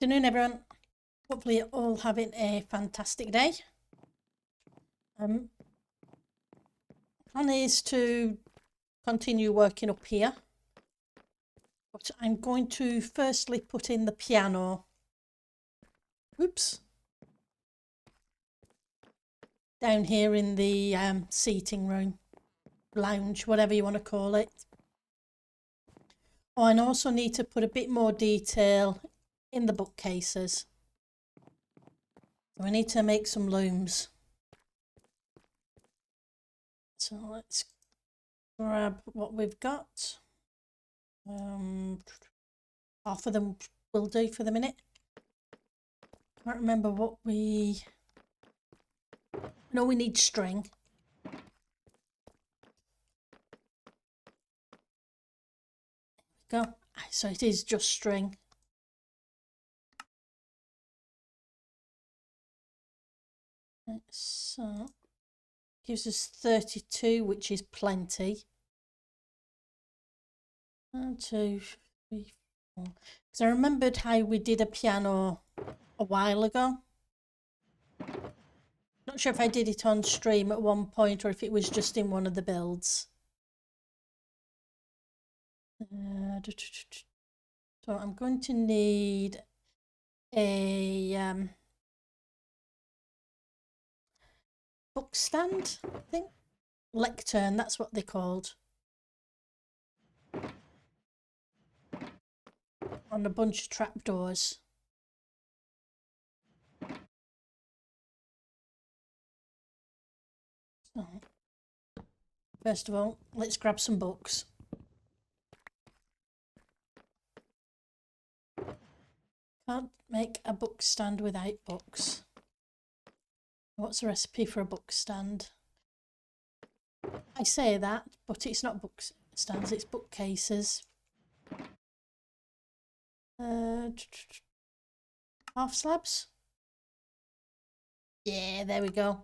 Afternoon, everyone. Hopefully you're all having a fantastic day. Plan is to continue working up here, but I'm going to firstly put in the piano. Oops. Down here in the seating room, lounge, whatever you want to call it. Oh, and also need to put a bit more detail in the bookcases. So I need to make some looms. So let's grab what we've got. Half of them will do for the minute. Can't remember what we... No, we need string. There we go. So it is just string. So gives us 32, which is plenty. 1, 2, 3, 4. Because I remembered how we did a piano a while ago. Not sure if I did it on stream at one point or if it was just in one of the builds. So I'm going to need a book stand, I think. Lectern, that's what they're called. On a bunch of trapdoors. So, first of all, let's grab some books. Can't make a book stand without books. What's the recipe for a book stand? I say that, but it's not book stands, it's bookcases. Half slabs? Yeah, there we go.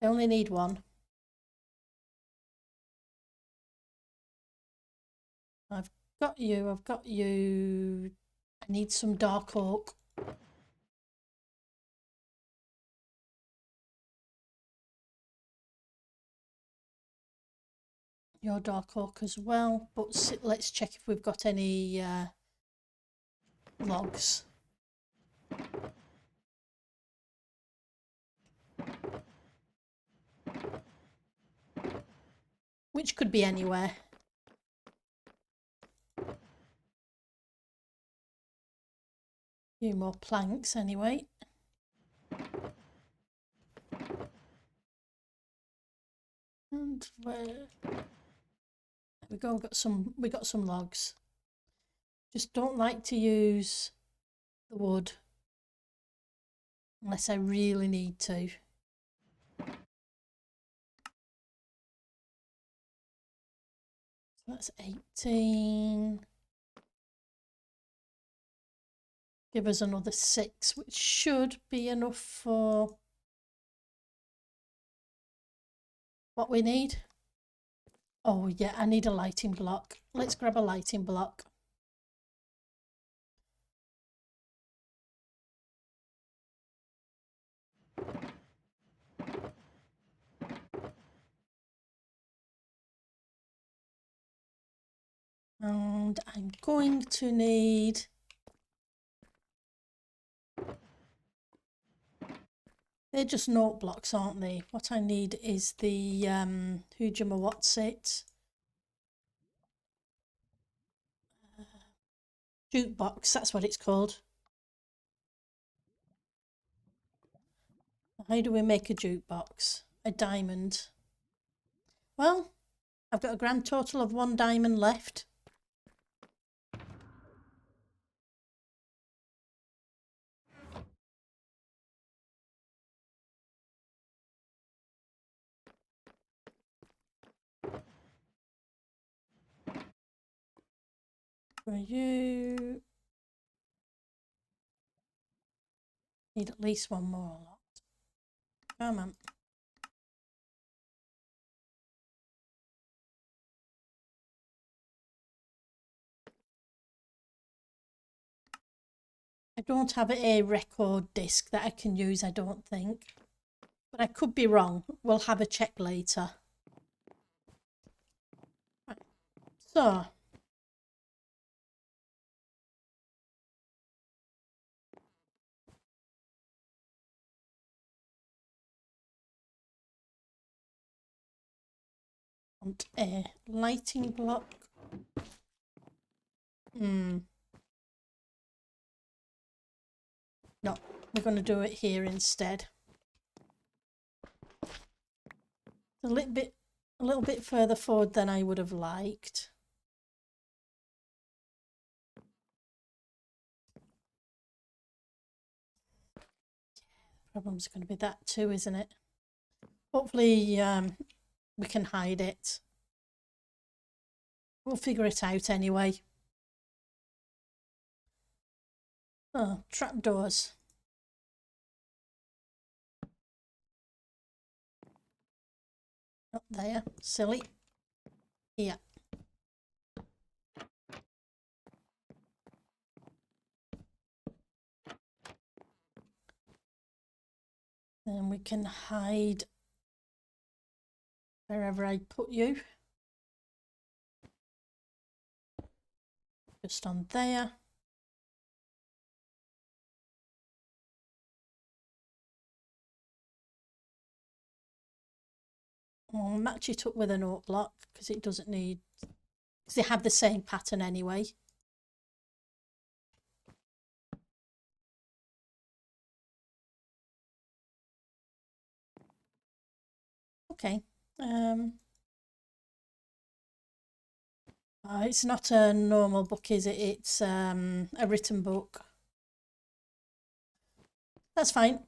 I only need one. I've got you. I need some dark oak. Your dark oak as well, but let's check if we've got any logs. Which could be anywhere. A few more planks anyway. And where... There we go, we got some logs. Just don't like to use the wood unless I really need to. So that's 18. Give us another 6, which should be enough for what we need. Oh yeah, I need a lighting block. Let's grab a lighting block. And I'm going to need they're just note blocks, aren't they? What I need is the what's it? Jukebox, that's what it's called. How do we make a jukebox? A diamond. Well, I've got a grand total of 1 diamond left. For you. Need at least 1 more lot. Come on. I don't have a record disc that I can use, I don't think. But I could be wrong. We'll have a check later. Right. So, want a lighting block. No, we're going to do it here instead. A little bit further forward than I would have liked. Problem's going to be that too, isn't it? Hopefully we can hide it. We'll figure it out anyway. Oh, trapdoors. Not there, silly. Here. Then we can hide wherever I put you. Just on there. I'll match it up with an oak block because it doesn't need, because they have the same pattern anyway. Okay. It's not a normal book, is it? It's a written book. That's fine.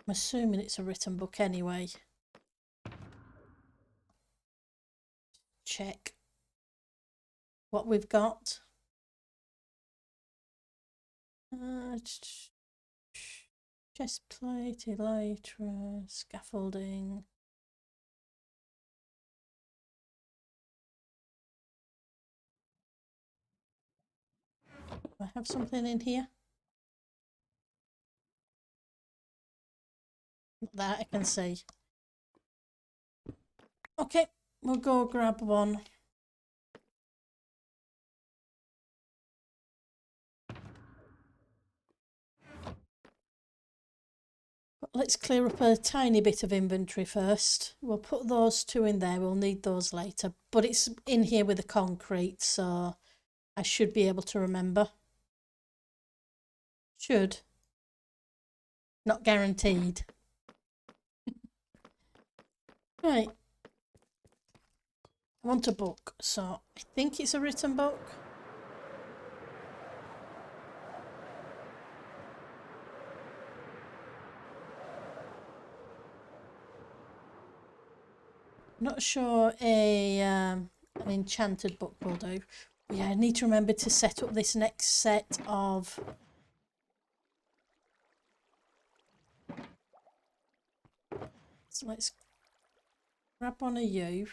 I'm assuming it's a written book anyway. Check what we've got. Chest plate, elytra, scaffolding. Do I have something in here? Not that I can see. Okay, we'll go grab one. Let's clear up a tiny bit of inventory first. We'll put those two in there. We'll need those later. But it's in here with the concrete, so I should be able to remember. Should. Not guaranteed. Right. I want a book, so I think it's a written book. Not sure an enchanted book will do. But yeah, I need to remember to set up this next set of so let's grab one of you.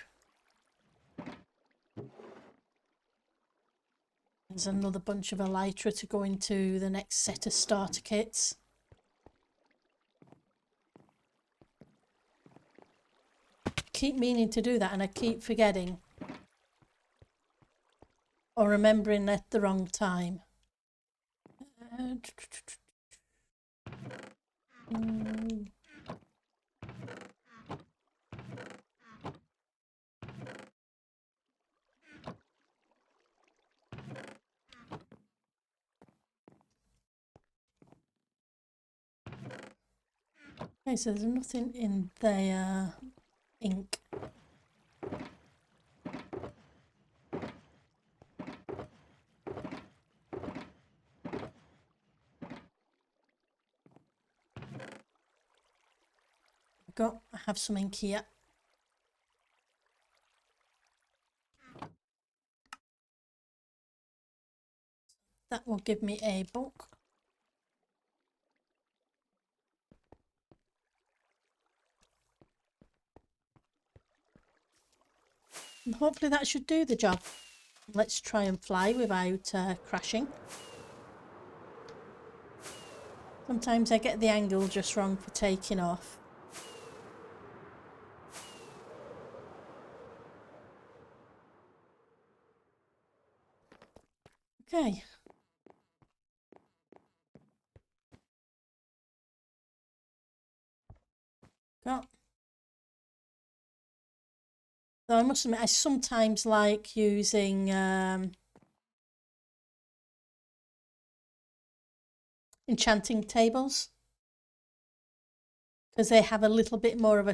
There's another bunch of elytra to go into the next set of starter kits. Keep meaning to do that and I keep forgetting. Or remembering at the wrong time. Okay, so there's nothing in there. Ink. I have some ink here. That will give me a book. And hopefully that should do the job. Let's try and fly without crashing. Sometimes I get the angle just wrong for taking off. Okay. Got. Though I must admit, I sometimes like using enchanting tables because they have a little bit more of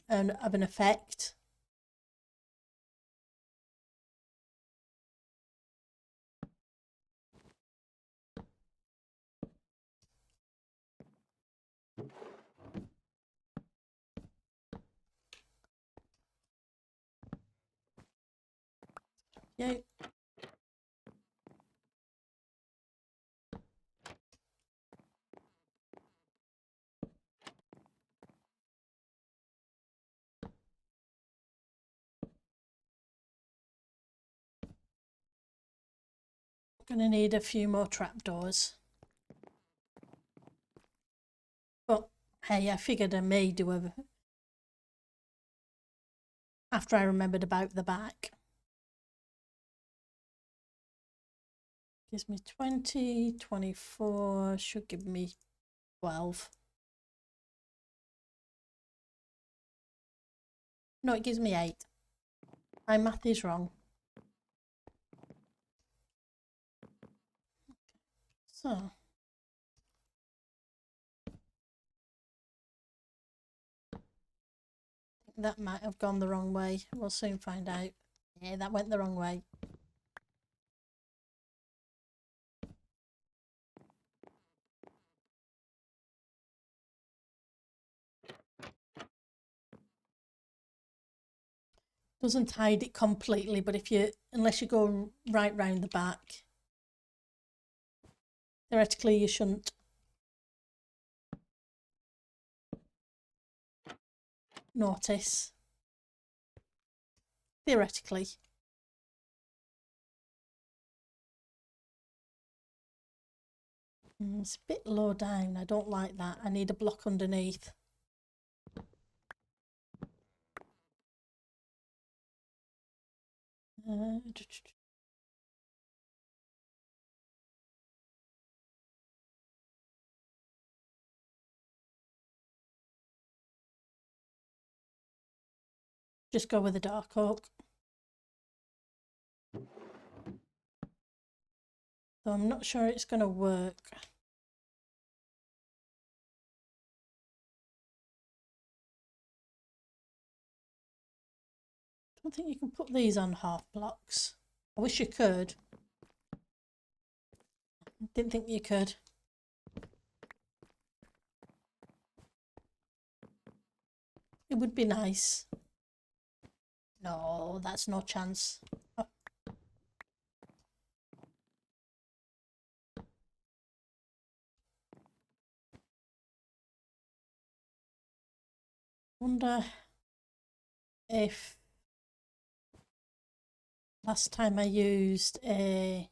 an effect. Yeah. Gonna need a few more trapdoors. But hey, I figured I may do a after I remembered about the back. Gives me 20, 24, should give me 12. No, it gives me 8. My math is wrong. So. That might have gone the wrong way. We'll soon find out. Yeah, that went the wrong way. Doesn't hide it completely, but unless you go right round the back, theoretically you shouldn't notice. Theoretically. It's a bit low down. I don't like that. I need a block underneath. Just go with the dark oak. Though I'm not sure it's going to work. I don't think you can put these on half blocks. I wish you could. Didn't think you could. It would be nice. No, that's no chance. Oh. Wonder if last time I used a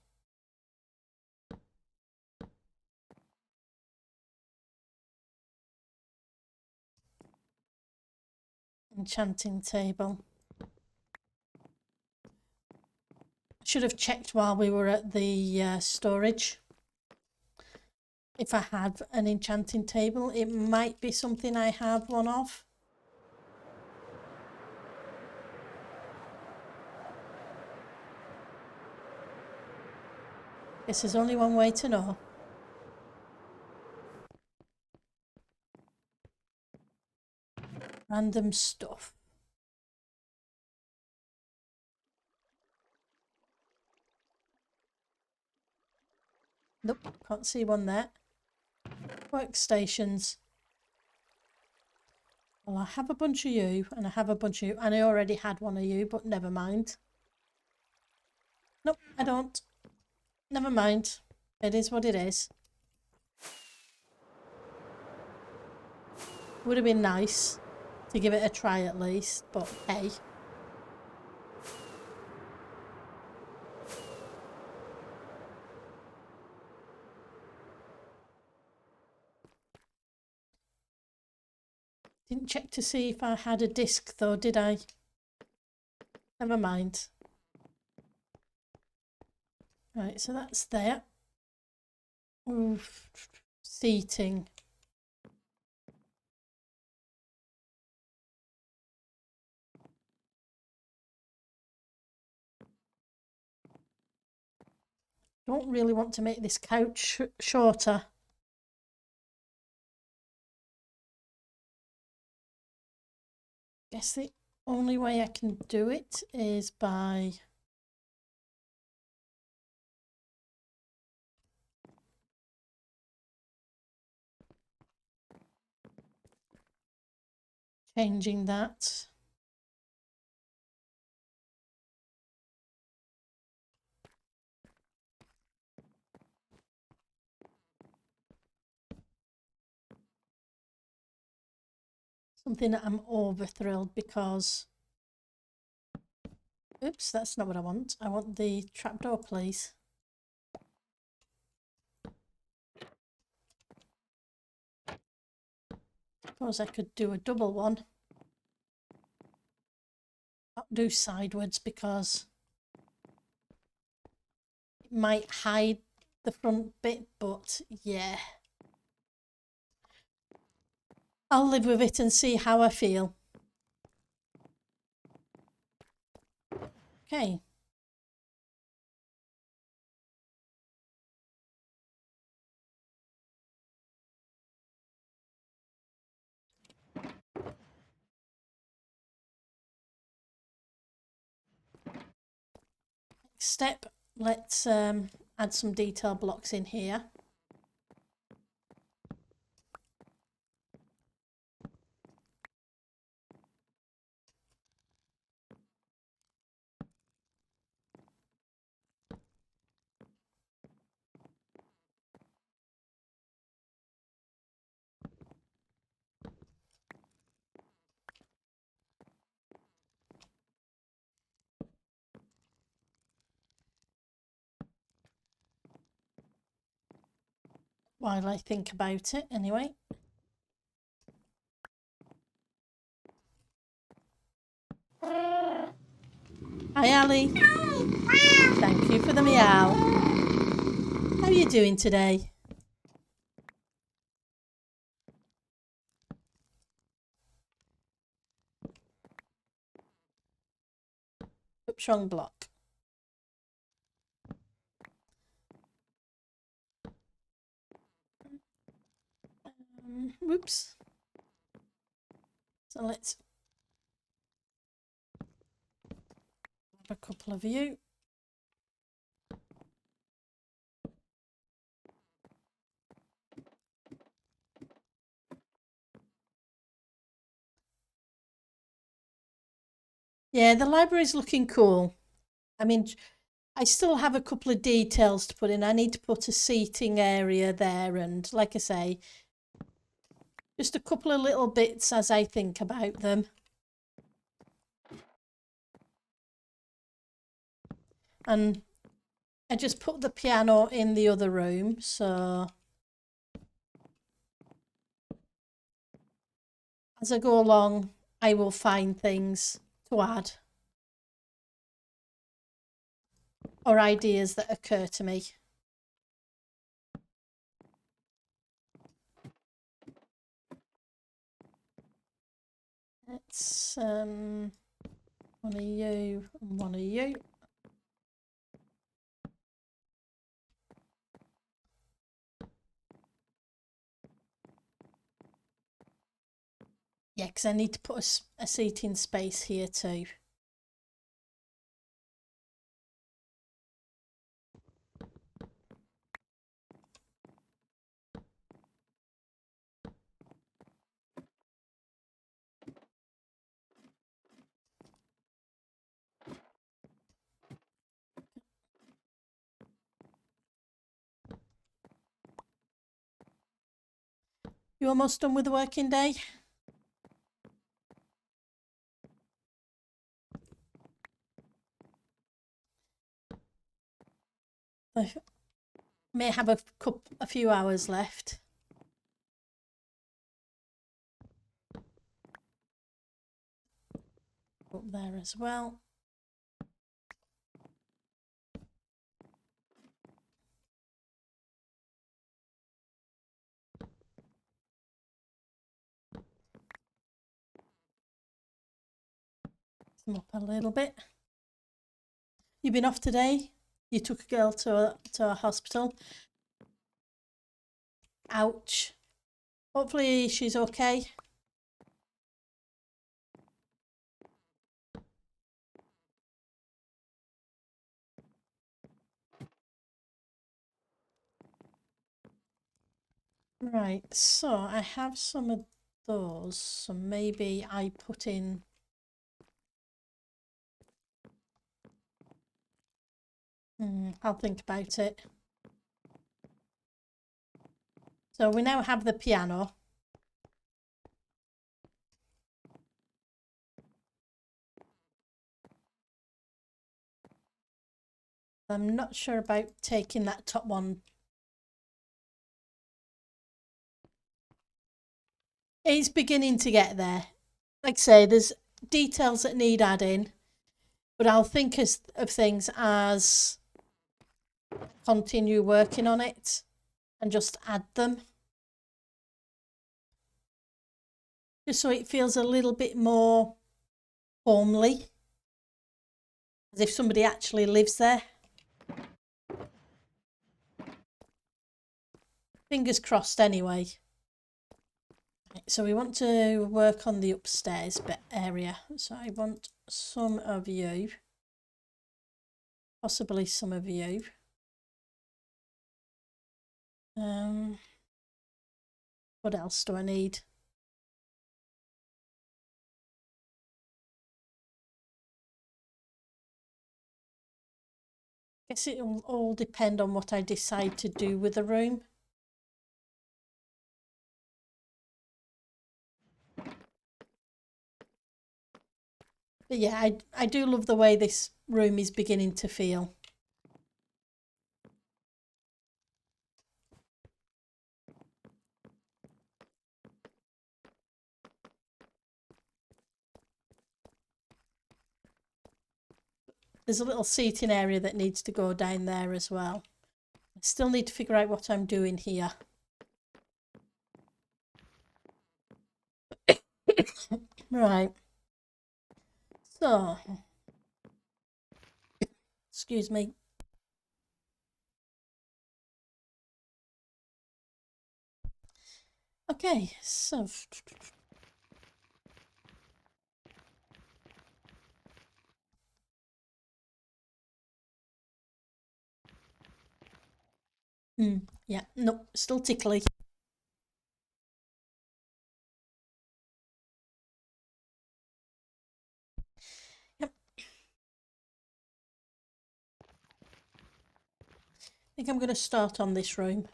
enchanting table. Should have checked while we were at the storage. If I had an enchanting table, it might be something I have one of. Guess there's only one way to know. Random stuff. Nope, can't see one there. Workstations. Well, I have a bunch of you, and I have a bunch of you, and I already had one of you, but never mind. Nope, I don't. Never mind. It is what it is. Would have been nice to give it a try at least, but hey. Didn't check to see if I had a disc though, did I? Never mind. Right, so that's there. Oof. Seating. Don't really want to make this couch shorter. Guess the only way I can do it is by changing that. Something that I'm over thrilled because, oops, that's not what I want. I want the trapdoor, please. Suppose I could do a double one. Not do sideways because it might hide the front bit, but yeah. I'll live with it and see how I feel. Okay. Next step, let's add some detail blocks in here. While I think about it, anyway. Hi, Ali. Thank you for the meow. How are you doing today? Oops, wrong block. Whoops. So let's grab a couple of you. Yeah, the library's looking cool. I mean, I still have a couple of details to put in. I need to put a seating area there, and like I say, just a couple of little bits as I think about them. And I just put the piano in the other room, so as I go along, I will find things to add or ideas that occur to me. It's one of you and one of you. Yeah, because I need to put a seating space here too. You almost done with the working day? I may have a few hours left. Up there as well. Them up a little bit. You've been off today? You took a girl to a hospital? Ouch. Hopefully she's okay. Right, so I have some of those, so maybe I put in I'll think about it. So we now have the piano. I'm not sure about taking that top one. It's beginning to get there. Like I say, there's details that need adding, but I'll think of things as continue working on it and just add them. Just so it feels a little bit more homely, as if somebody actually lives there. Fingers crossed anyway. So we want to work on the upstairs bit area. So I want some of you, possibly some of you. What else do I need? I guess it'll all depend on what I decide to do with the room. But yeah, I do love the way this room is beginning to feel. There's a little seating area that needs to go down there as well. I still need to figure out what I'm doing here. Right. So, excuse me. Okay, so yeah, no, still tickly. Yep. I think I'm going to start on this room.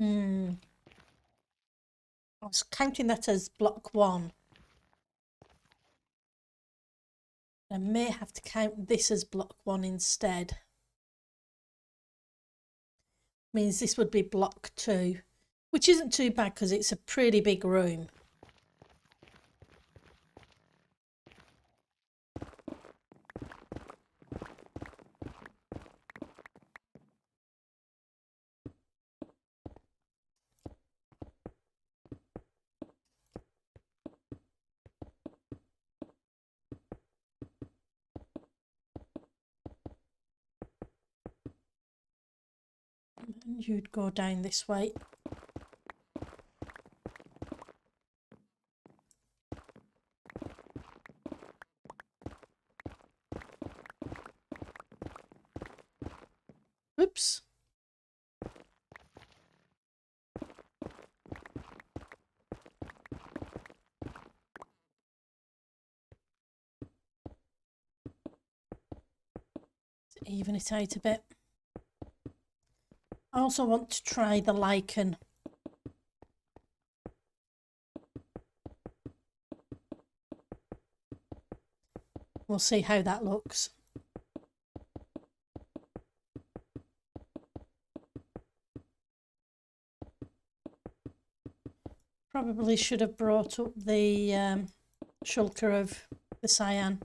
I was counting that as block 1. I may have to count this as block 1 instead. Means this would be block 2, which isn't too bad because it's a pretty big room. And you'd go down this way. Oops. Even it out a bit. I also want to try the lichen. We'll see how that looks. Probably should have brought up the shulker of the cyan.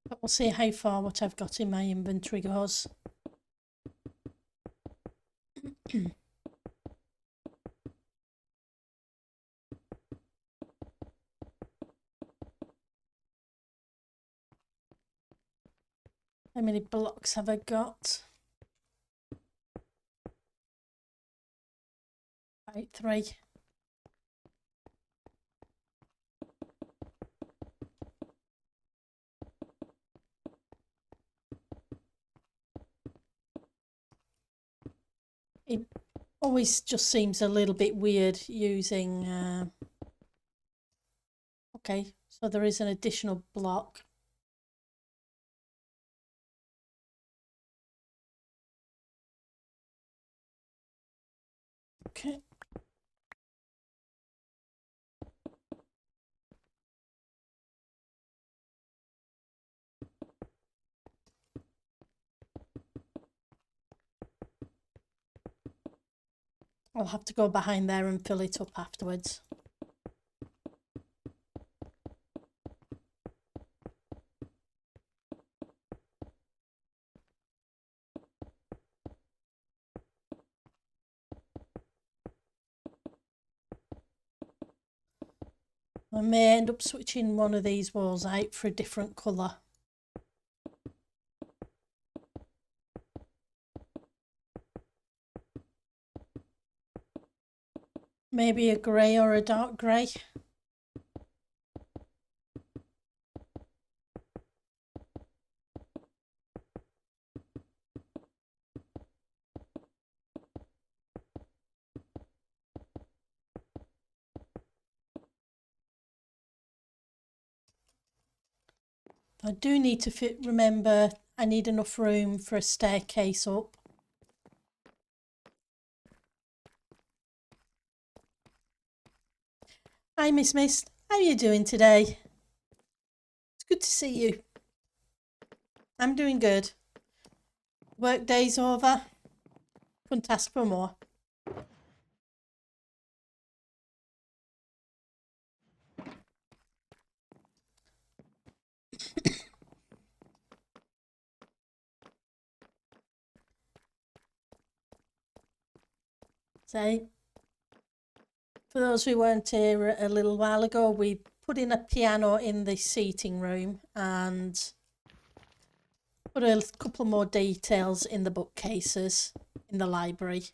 But we'll see how far what I've got in my inventory goes. How many blocks have I got? About 3. It always just seems a little bit weird using... Okay, so there is an additional block. Okay. I'll have to go behind there and fill it up afterwards. I may end up switching one of these walls out for a different colour. Maybe a grey or a dark grey. I do need to remember I need enough room for a staircase up. Hi Miss Mist, how are you doing today? It's good to see you. I'm doing good. Work day's over. Couldn't ask for more. So, for those who weren't here a little while ago, we put in a piano in the seating room and put a couple more details in the bookcases in the library.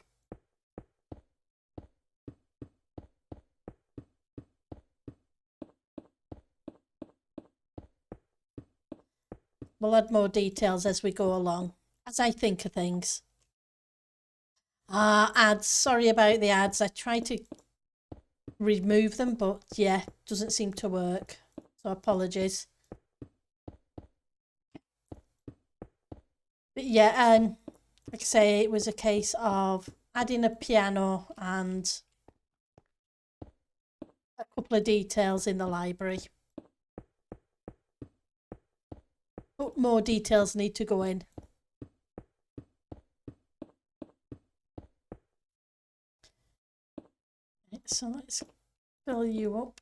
We'll add more details as we go along, as I think of things. Ads. Sorry about the ads. I tried to remove them, but yeah, doesn't seem to work. So apologies. But yeah, like I say, it was a case of adding a piano and a couple of details in the library. But more details need to go in. So let's fill you up.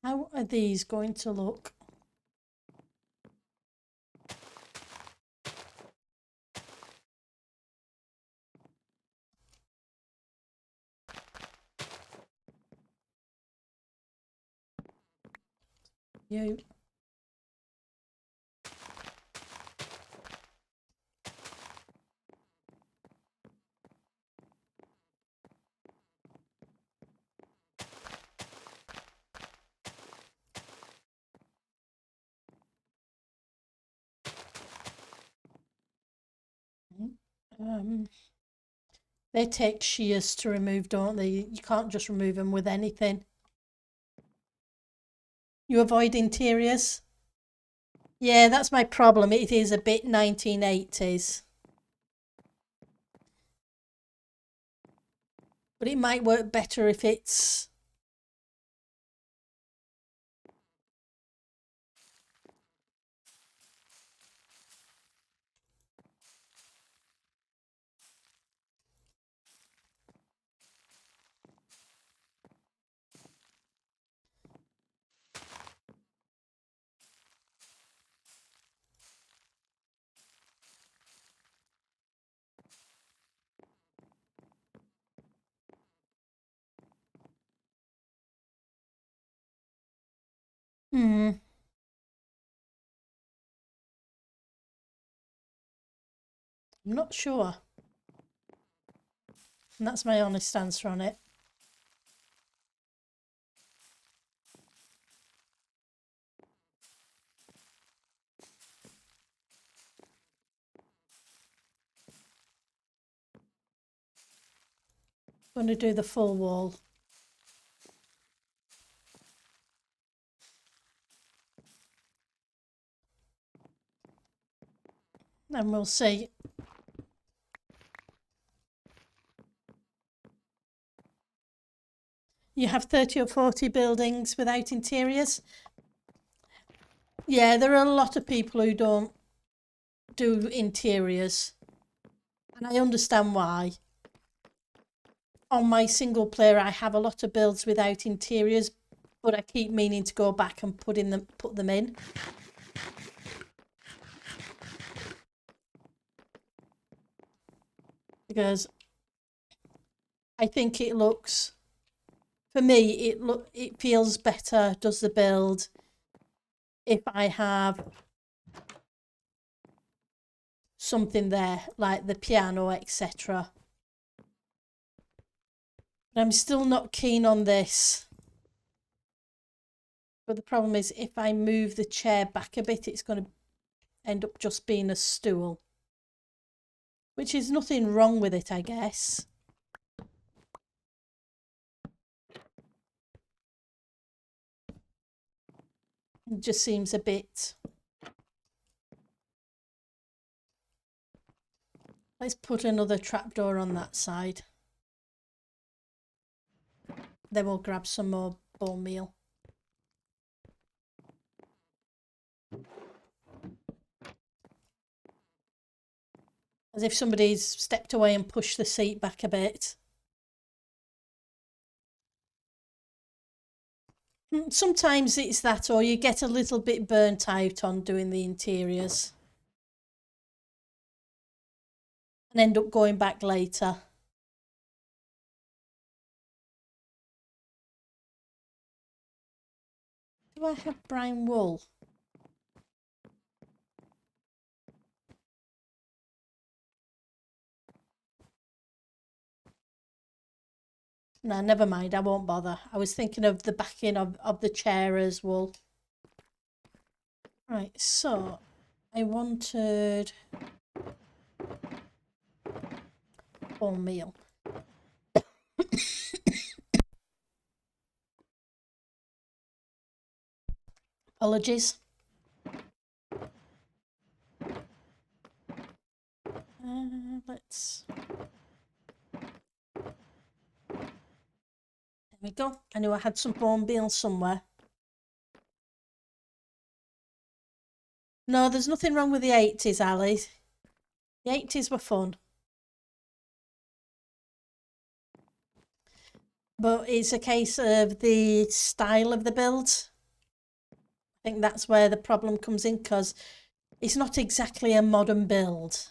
How are these going to look? You. They take shears to remove, don't they? You can't just remove them with anything. You avoid interiors? Yeah, that's my problem. It is a bit 1980s. But it might work better if it's... I'm not sure. And that's my honest answer on it. I'm going to do the full wall. And we'll see. You have 30 or 40 buildings without interiors? Yeah, there are a lot of people who don't do interiors. And I understand why. On my single player, I have a lot of builds without interiors, but I keep meaning to go back and put them in. Because I think it looks, for me, it feels better, does the build, if I have something there, like the piano, etc. But I'm still not keen on this. But the problem is, if I move the chair back a bit, it's going to end up just being a stool. Which is nothing wrong with it, I guess. It just seems a bit... Let's put another trapdoor on that side. Then we'll grab some more bone meal. As if somebody's stepped away and pushed the seat back a bit. Sometimes it's that, or you get a little bit burnt out on doing the interiors. And end up going back later. Do I have brown wool? No, never mind, I won't bother. I was thinking of the backing of the chair as wool. Right, so I wanted bone meal. Apologies. Let's... There we go. I knew I had some bone meal somewhere. No, there's nothing wrong with the 80s, Ali. The 80s were fun. But it's a case of the style of the build. I think that's where the problem comes in, because it's not exactly a modern build.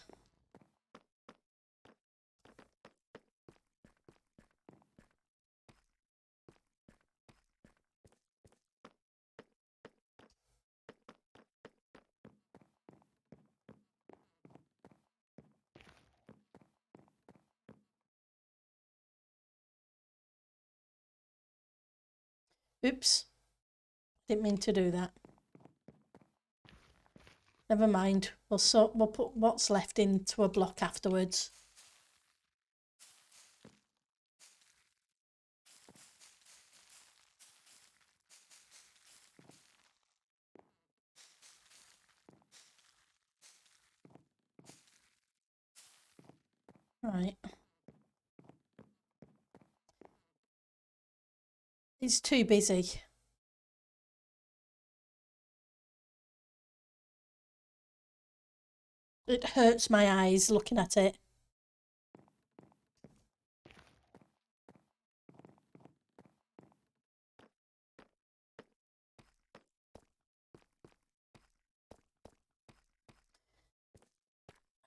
Oops. Didn't mean to do that. Never mind. We'll put what's left into a block afterwards. Right. It's too busy. It hurts my eyes looking at it.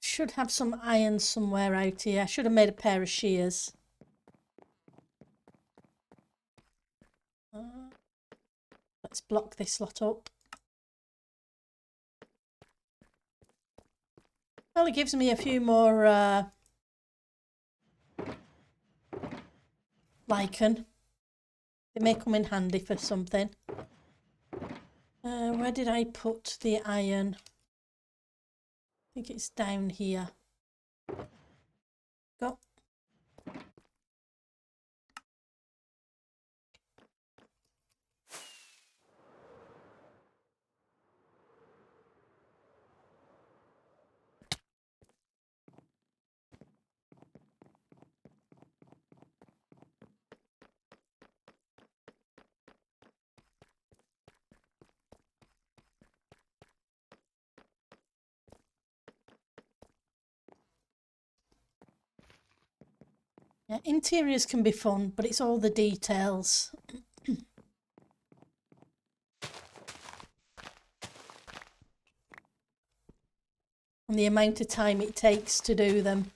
Should have some iron somewhere out here. I should have made a pair of shears. Let's block this lot up. Well, it gives me a few more lichen. They may come in handy for something. Where did I put the iron? I think it's down here. Go. Yeah, interiors can be fun, but it's all the details. And the amount of time it takes to do them.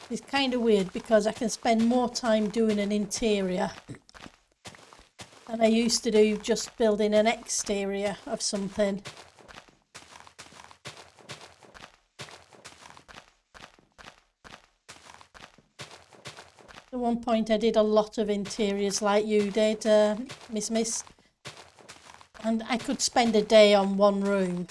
It's kind of weird because I can spend more time doing an interior than I used to do just building an exterior of something. At one point I did a lot of interiors like you did, Miss. And I could spend a day on one room.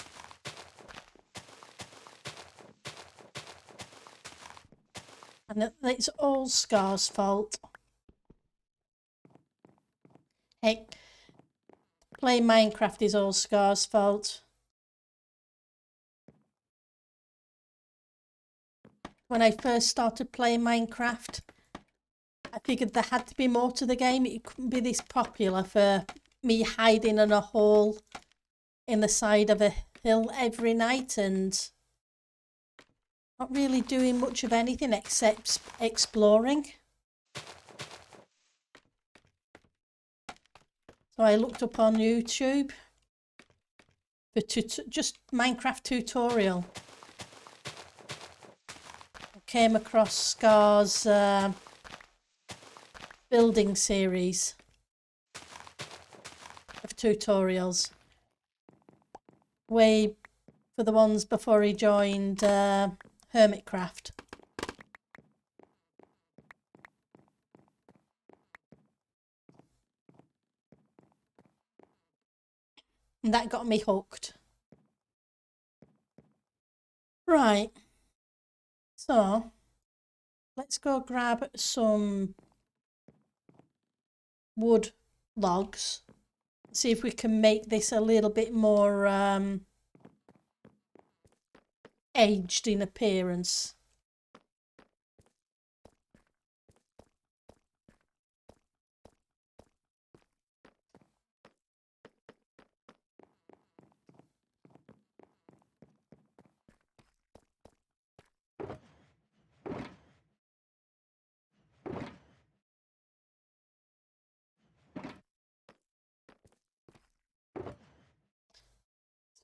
And it's all Scar's fault. Hey, playing Minecraft is all Scar's fault. When I first started playing Minecraft, I figured there had to be more to the game. It couldn't be this popular for me hiding in a hole in the side of a hill every night and not really doing much of anything except exploring. So I looked up on YouTube for just Minecraft tutorial. I came across Scar's building series of tutorials. Way for the ones before he joined Hermitcraft. And that got me hooked. Right. So, let's go grab some wood logs. See if we can make this a little bit more aged in appearance.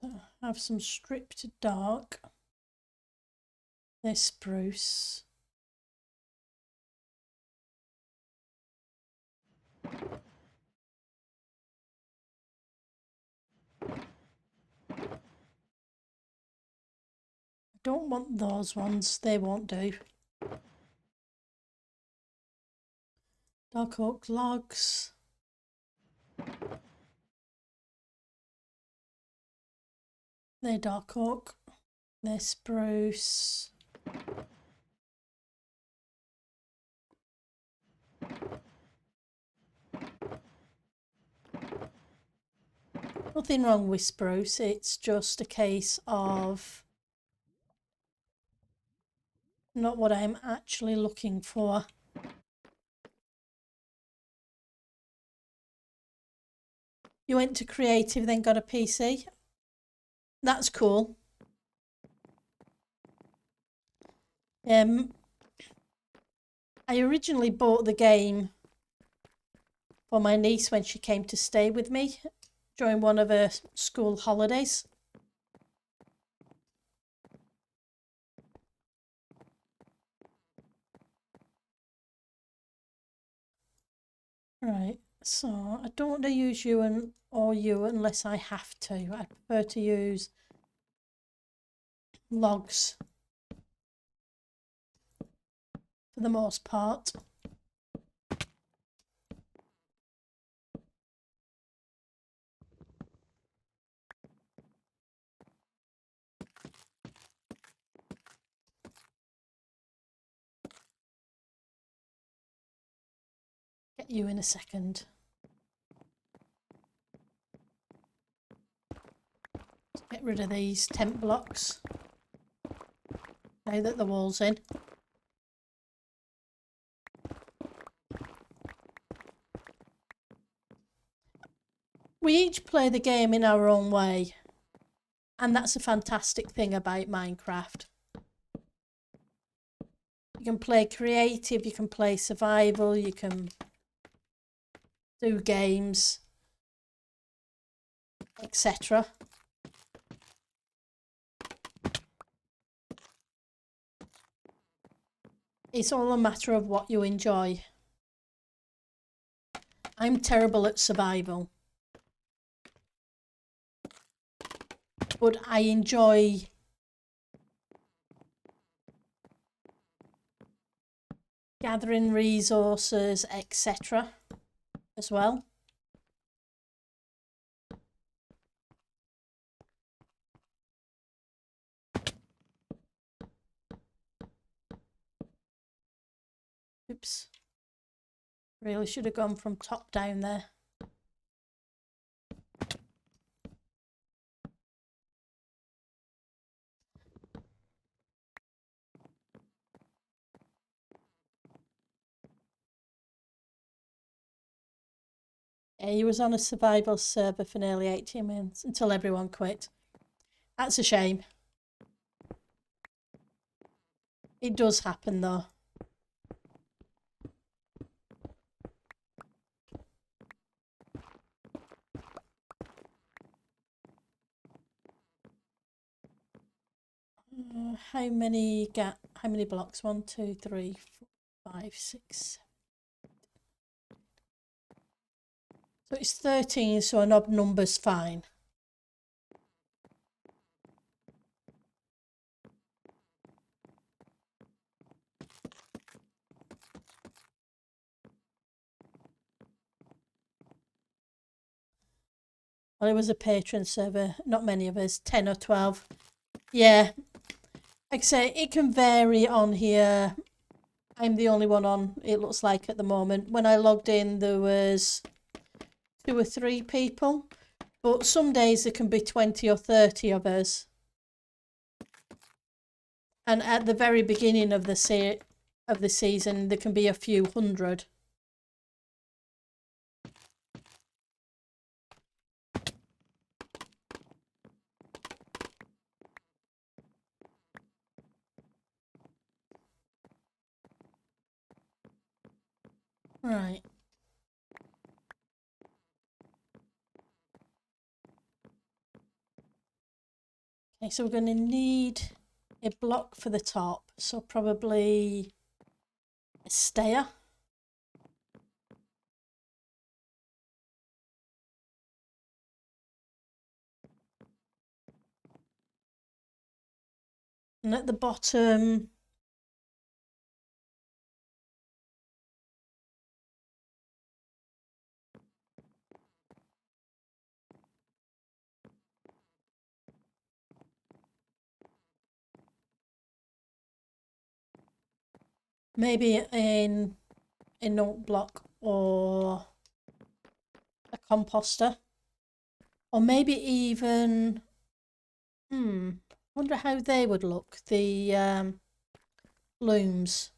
So have some stripped dark. This spruce. I don't want those ones, they won't do. Dark oak logs. They're dark oak. They're spruce. Nothing wrong with spruce, it's just a case of Not what I'm actually looking for. You went to creative, then got a PC? That's cool. I originally bought the game for my niece when she came to stay with me during one of her school holidays. Right, so I don't want to use you or you unless I have to. I prefer to use logs for the most part. Get you in a second. Get rid of these tent blocks now that the wall's in. We each play the game in our own way, and that's a fantastic thing about Minecraft. You can play creative, you can play survival, you can do games, etc. It's all a matter of what you enjoy. I'm terrible at survival, but I enjoy gathering resources, etc. as well. Oops. Really should have gone from top down there. Yeah, he was on a survival server for nearly 18 months until everyone quit. That's a shame. It does happen though. How many blocks? 1, 2, 3, 4, 5, 6. So it's 13, so an odd number's fine. Well, it was a patron server, not many of us, 10 or 12. Yeah, like I say, it can vary on here. I'm the only one on, it looks like, at the moment. When I logged in, there was 2 or 3 people, but some days there can be 20 or 30 of us. And at the very beginning of the season, there can be a few hundred. Right. Okay, so we're going to need a block for the top, so probably a stair. And at the bottom, maybe in a note block or a composter, or maybe even, wonder how they would look. The looms.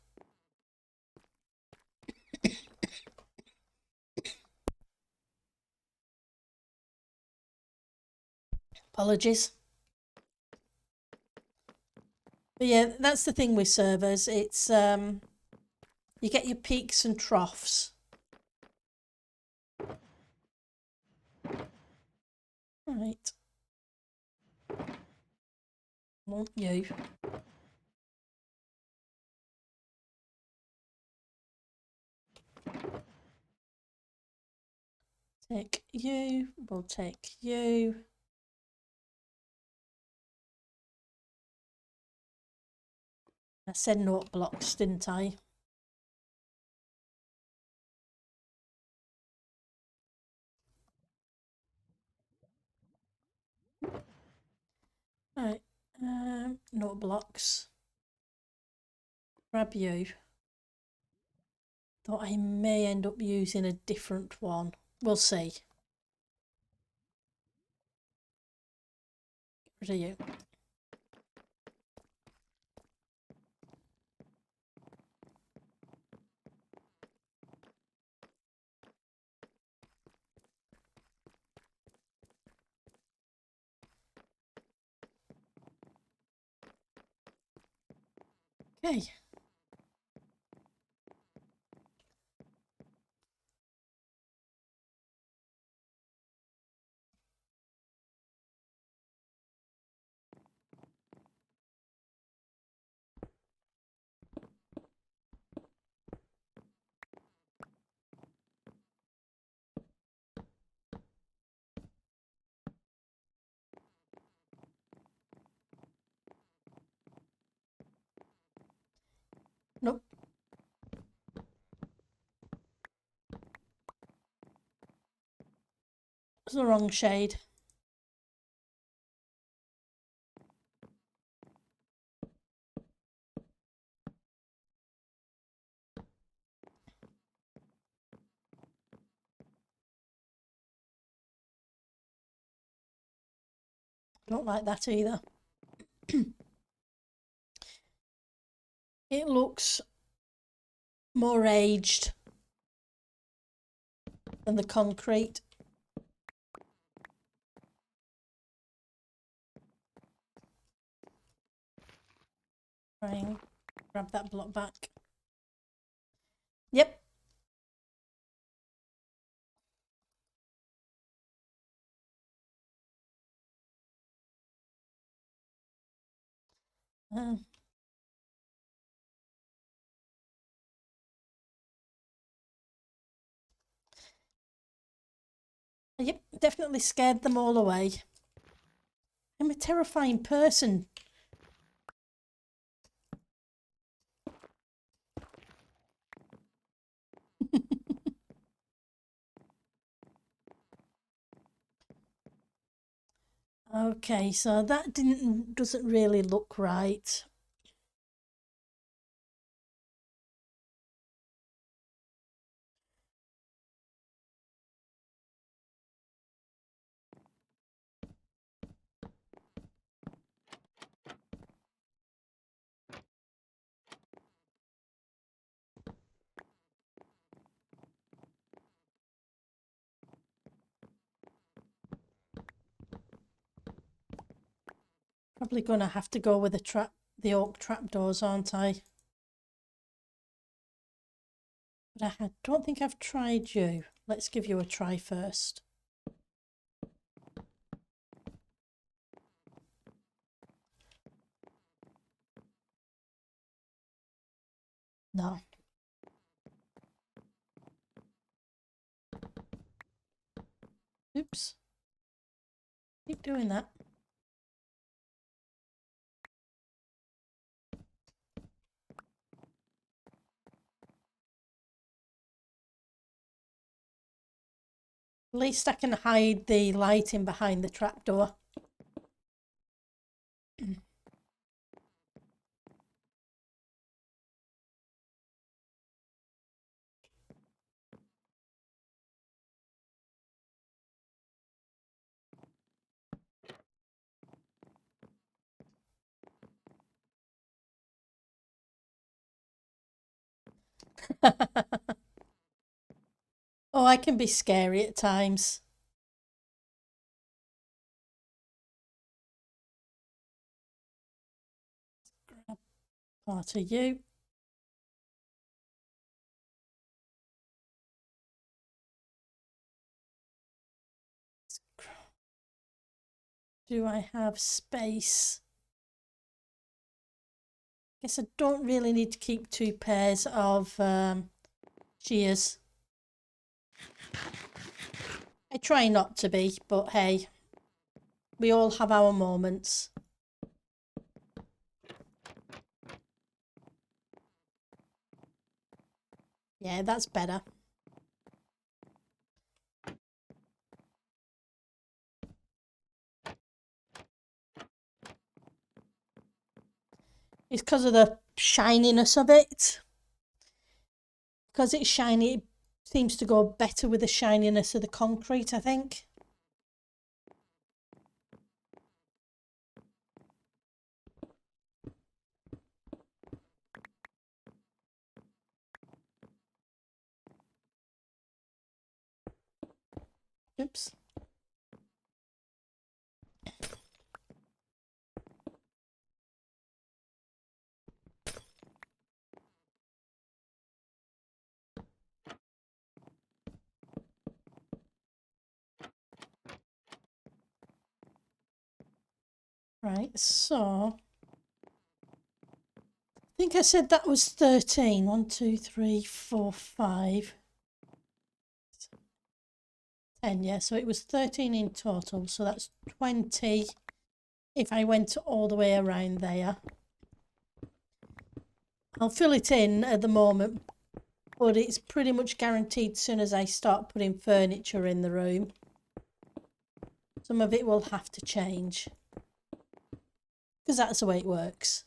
Apologies. But yeah, that's the thing with servers. It's you get your peaks and troughs. Right. Want you. Take you. We'll take you. I said note blocks, didn't I? Right. Note blocks. Grab you. Thought I may end up using a different one. We'll see. Get rid of you. Okay. Nope. It's the wrong shade. Don't like that either. It looks more aged than the concrete. Try and grab that block back. Yep. Yep, definitely scared them all away. I'm a terrifying person. Okay, so that doesn't really look right. Probably gonna have to go with the oak trapdoors, aren't I? But I don't think I've tried you. Let's give you a try first. No. Oops. Keep doing that. At least I can hide the lighting behind the trapdoor. Oh, I can be scary at times. Grab part of you. Do I have space? Guess I don't really need to keep 2 pairs of shears. I try not to be, but hey, we all have our moments. Yeah, that's better. It's because of the shininess of it. Because it's shiny, it seems to go better with the shininess of the concrete, I think. Oops. Right, so I think I said that was 13. 1, 2, 3, 4, 5, 10, yeah. So it was 13 in total. So that's 20 if I went all the way around there. I'll fill it in at the moment, but it's pretty much guaranteed as soon as I start putting furniture in the room. Some of it will have to change, because that's the way it works.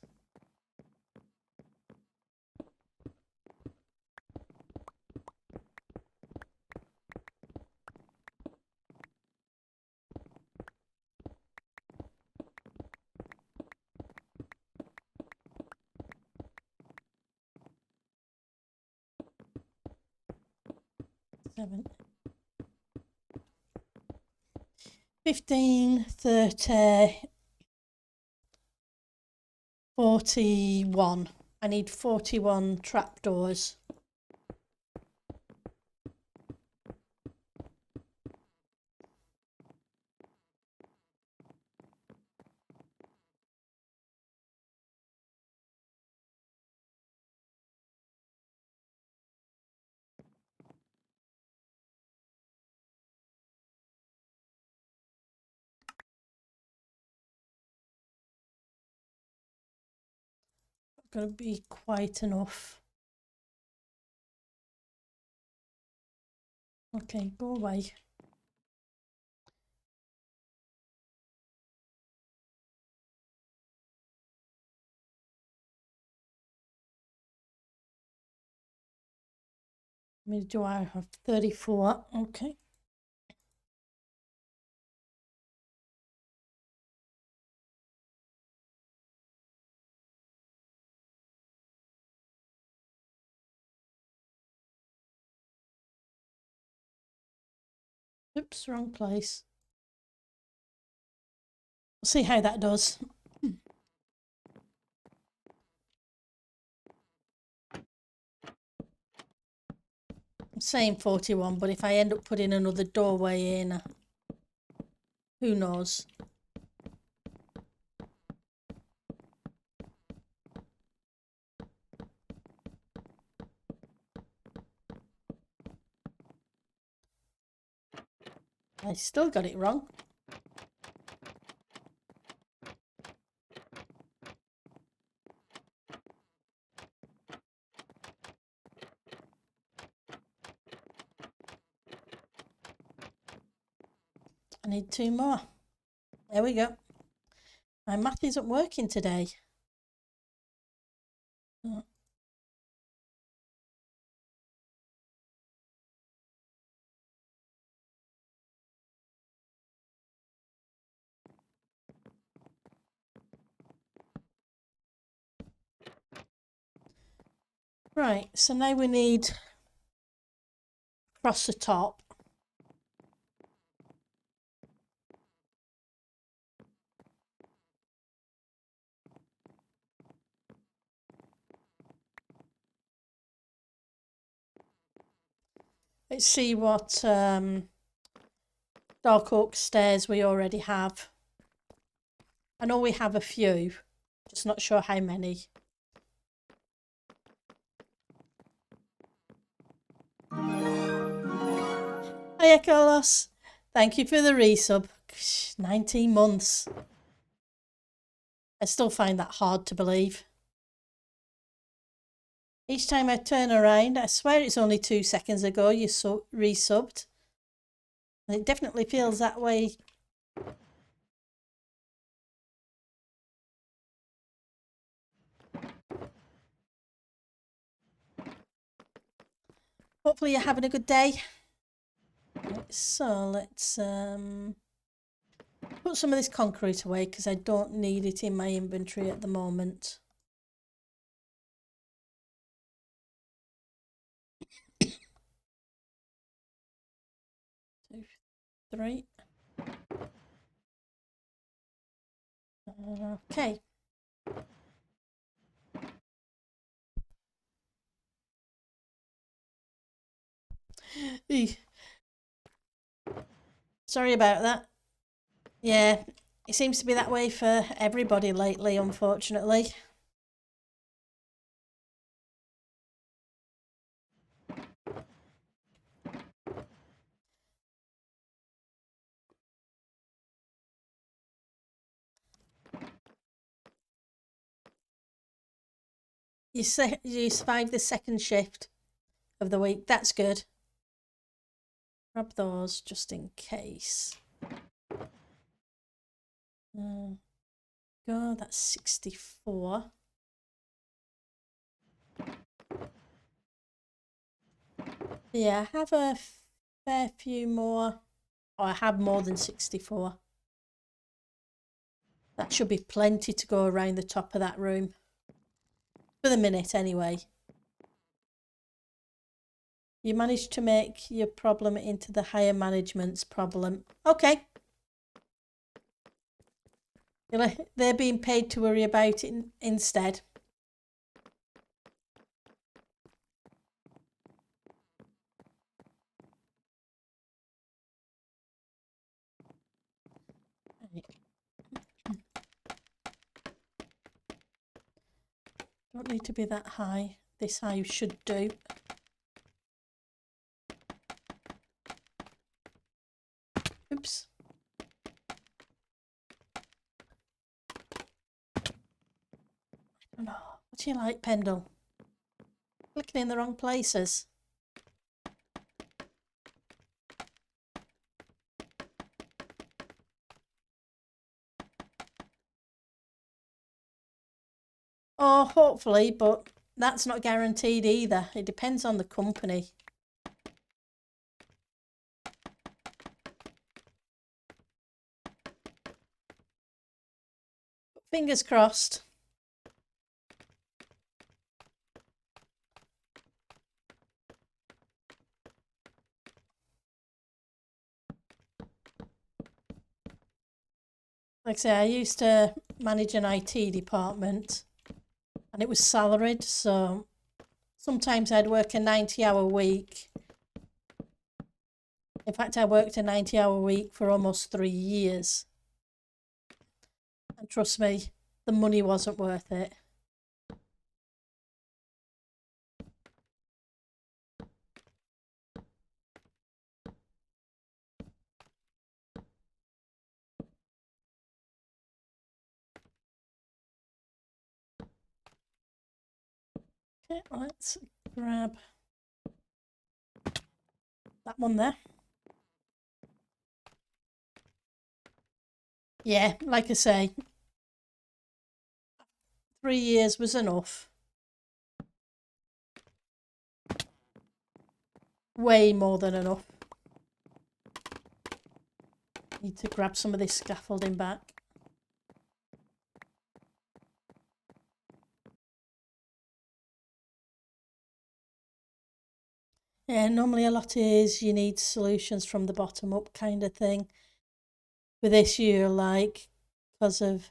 Seven. 15, 30, 41. I need 41 trapdoors. Going to be quite enough. Okay, go away. I mean, do I have 34? Okay. Oops, wrong place. We'll see how that does. I'm saying 41, but if I end up putting another doorway in, who knows? I still got it wrong. I need 2 more. There we go. My math isn't working today. Right, so now we need across the top. Let's see what dark oak stairs we already have. I know we have a few, just not sure how many. Hiya, Carlos. Thank you for the resub. 19 months. I still find that hard to believe. Each time I turn around, I swear it's only 2 seconds ago you resubbed. And it definitely feels that way. Hopefully you're having a good day. Right, so let's put some of this concrete away because I don't need it in my inventory at the moment. 2, 3. Okay. Sorry about that. Yeah, it seems to be that way for everybody lately, unfortunately. You survived the second shift of the week. That's good. Grab those just in case. Go, that's 64. Yeah, I have a fair few more. Oh, I have more than 64. That should be plenty to go around the top of that room. For the minute, anyway. You managed to make your problem into the higher management's problem. Okay. They're being paid to worry about it instead. Don't need to be that high. This high should do. Oops. I don't know. What do you like, Pendle? Clicking in the wrong places. Oh, hopefully, but that's not guaranteed either. It depends on the company. Fingers crossed. Like I say, I used to manage an IT department and it was salaried, so sometimes I'd work a 90-hour week. In fact, I worked a 90-hour week for almost 3 years. And trust me, the money wasn't worth it. Okay, let's grab that one there. Yeah, like I say, 3 years was enough. Way more than enough. Need to grab some of this scaffolding back. Yeah, normally a lot is you need solutions from the bottom up kind of thing. With this, you're like, because of...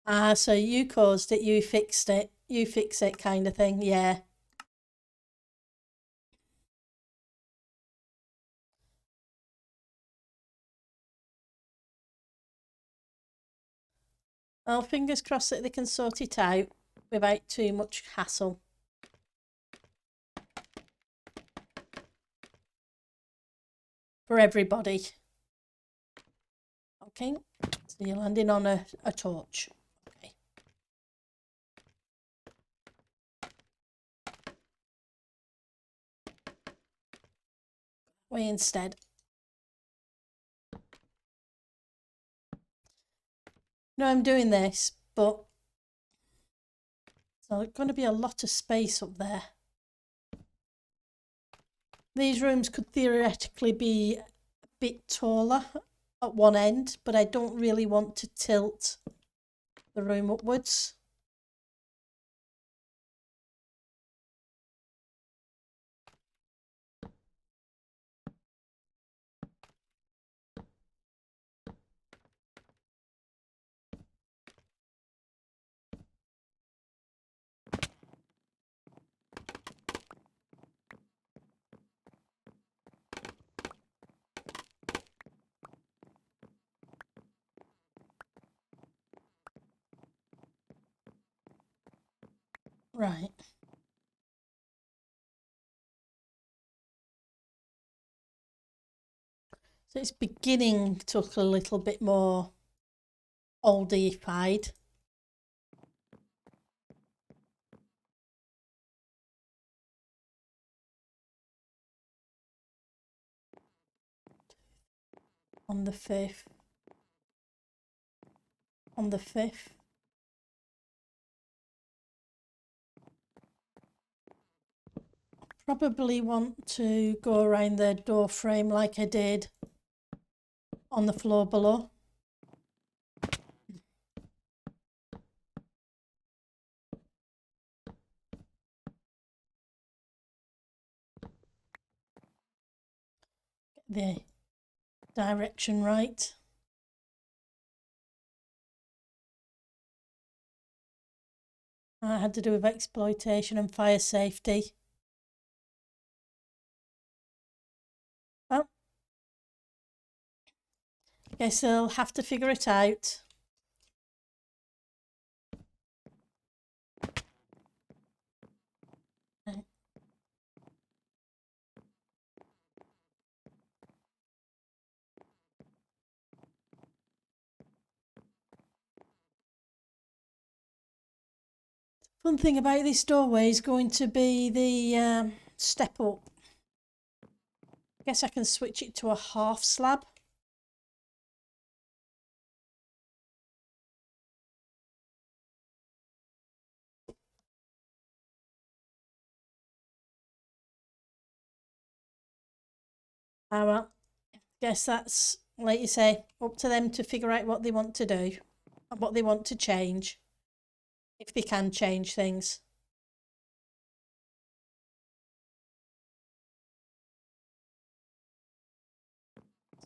Ah, so you caused it, you fix it kind of thing, yeah. Well, fingers crossed that they can sort it out without too much hassle. For everybody. Okay, so you're landing on a torch. Okay. Way instead. No, I'm doing this, but there's going to be a lot of space up there. These rooms could theoretically be a bit taller at one end, but I don't really want to tilt the room upwards. Right. So it's beginning to look a little bit more oldified. On the 5th. On the 5th. Probably want to go around the door frame like I did on the floor below. Get the direction right. I had to do with exploitation and fire safety. Well, I guess I'll have to figure it out. Fun thing about this doorway is going to be the step up. I guess I can switch it to a half slab. Ah, well, guess that's, like you say, up to them to figure out what they want to do and what they want to change, if they can change things.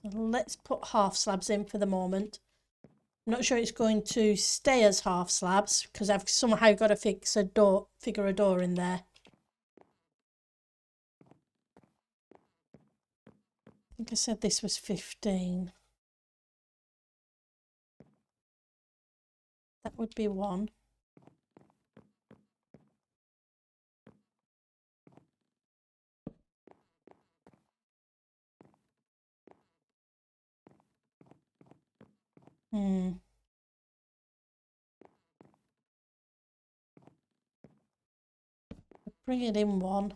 So let's put half slabs in for the moment. I'm not sure it's going to stay as half slabs because I've somehow got to figure a door in there. I think I said this was 15. That would be 1. Bring it in 1.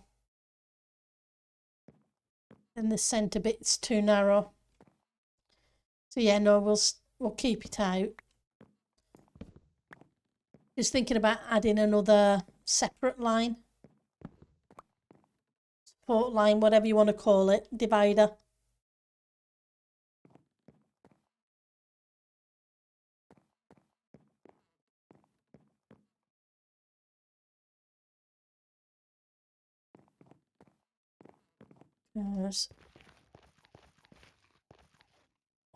Then the centre bit's too narrow. So yeah, no, we'll keep it out. Just thinking about adding another separate line. Support line, whatever you want to call it, divider. Yes.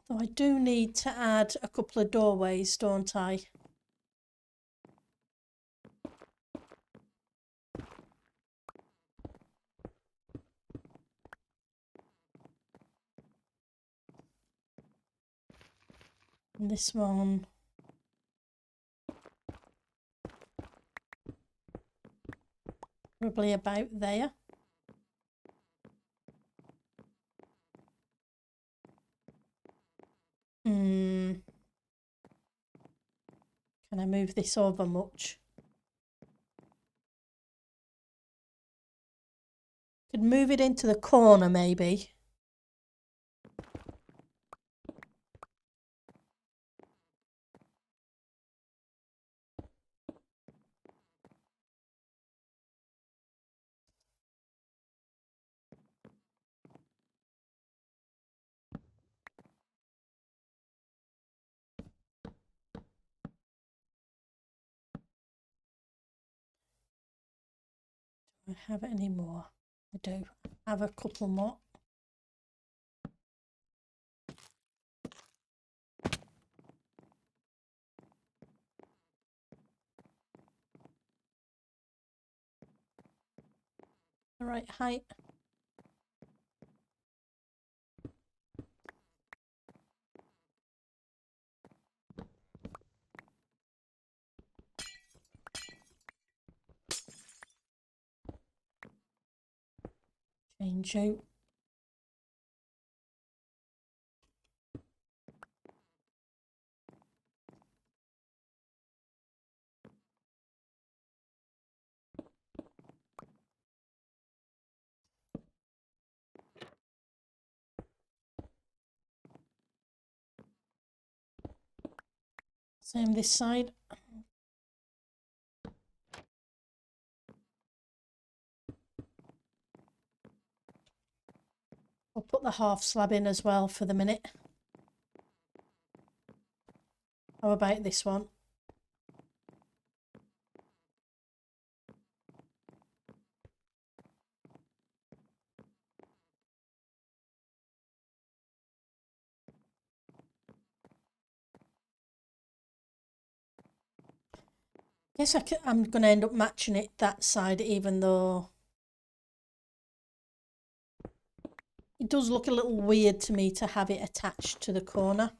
Though I do need to add a couple of doorways, don't I? And this one. Probably about there. Can I move this over much? Could move it into the corner maybe. Do I have any more? I do. I have a couple more. The right height. Change out. Same this side. I'll put the half slab in as well for the minute. How about this one? Guess I'm going to end up matching it that side, even though it does look a little weird to me to have it attached to the corner.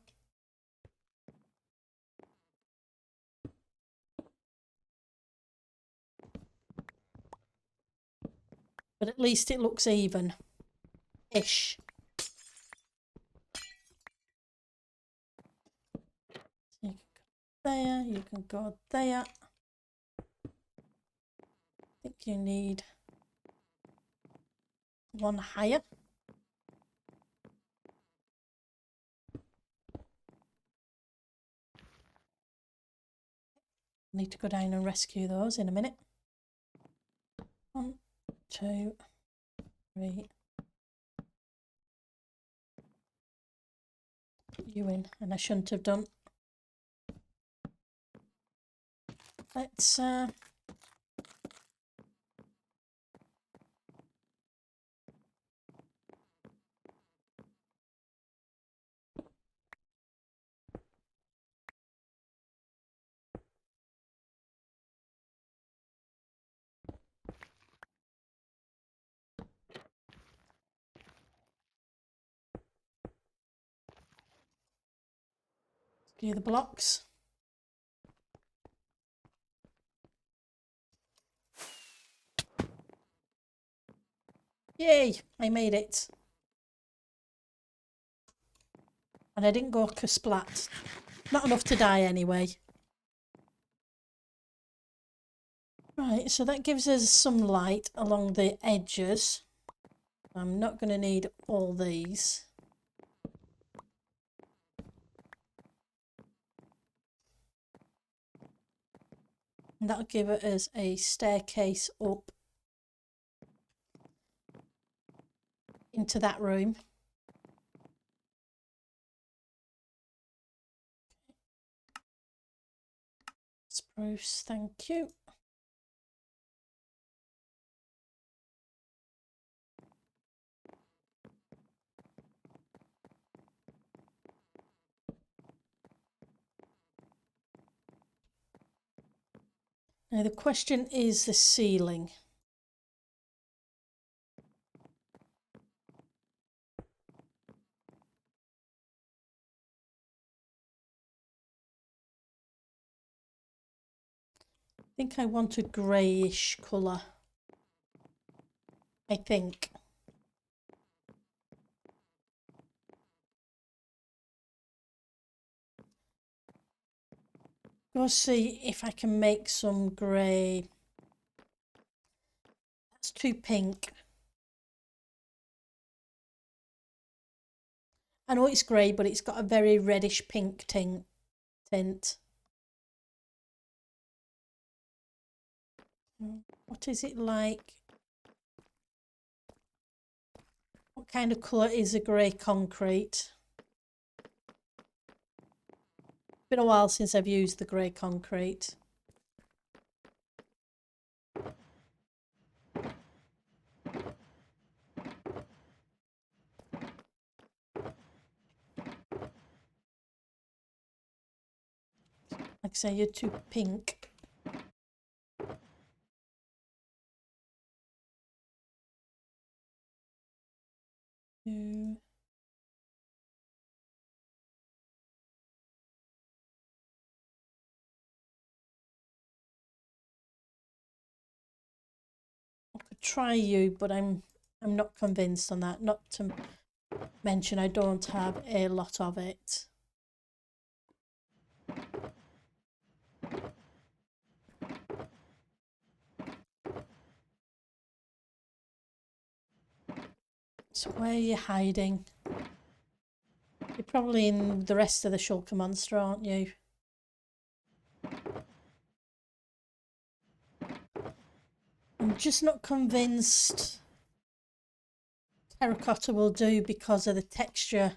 But at least it looks even-ish. So you can go there, you can go there. I think you need one higher. Need to go down and rescue those in a minute. 1, 2, 3. Put you in, and I shouldn't have done. Let's do the blocks. Yay, I made it. And I didn't go kersplat. Not enough to die anyway. Right, so that gives us some light along the edges. I'm not going to need all these. And that'll give us a staircase up into that room. Spruce, thank you. Now the question is the ceiling. I think I want a greyish colour. I think. Go see if I can make some grey. That's too pink. I know it's grey, but it's got a very reddish pink tint. What is it like? What kind of colour is a grey concrete? Been a while since I've used the grey concrete. Like I say, you're too pink. I could try you, but I'm not convinced on that. Not to mention I don't have a lot of it. So where are you hiding? You're probably in the rest of the shulker monster, aren't you? I'm just not convinced terracotta will do because of the texture.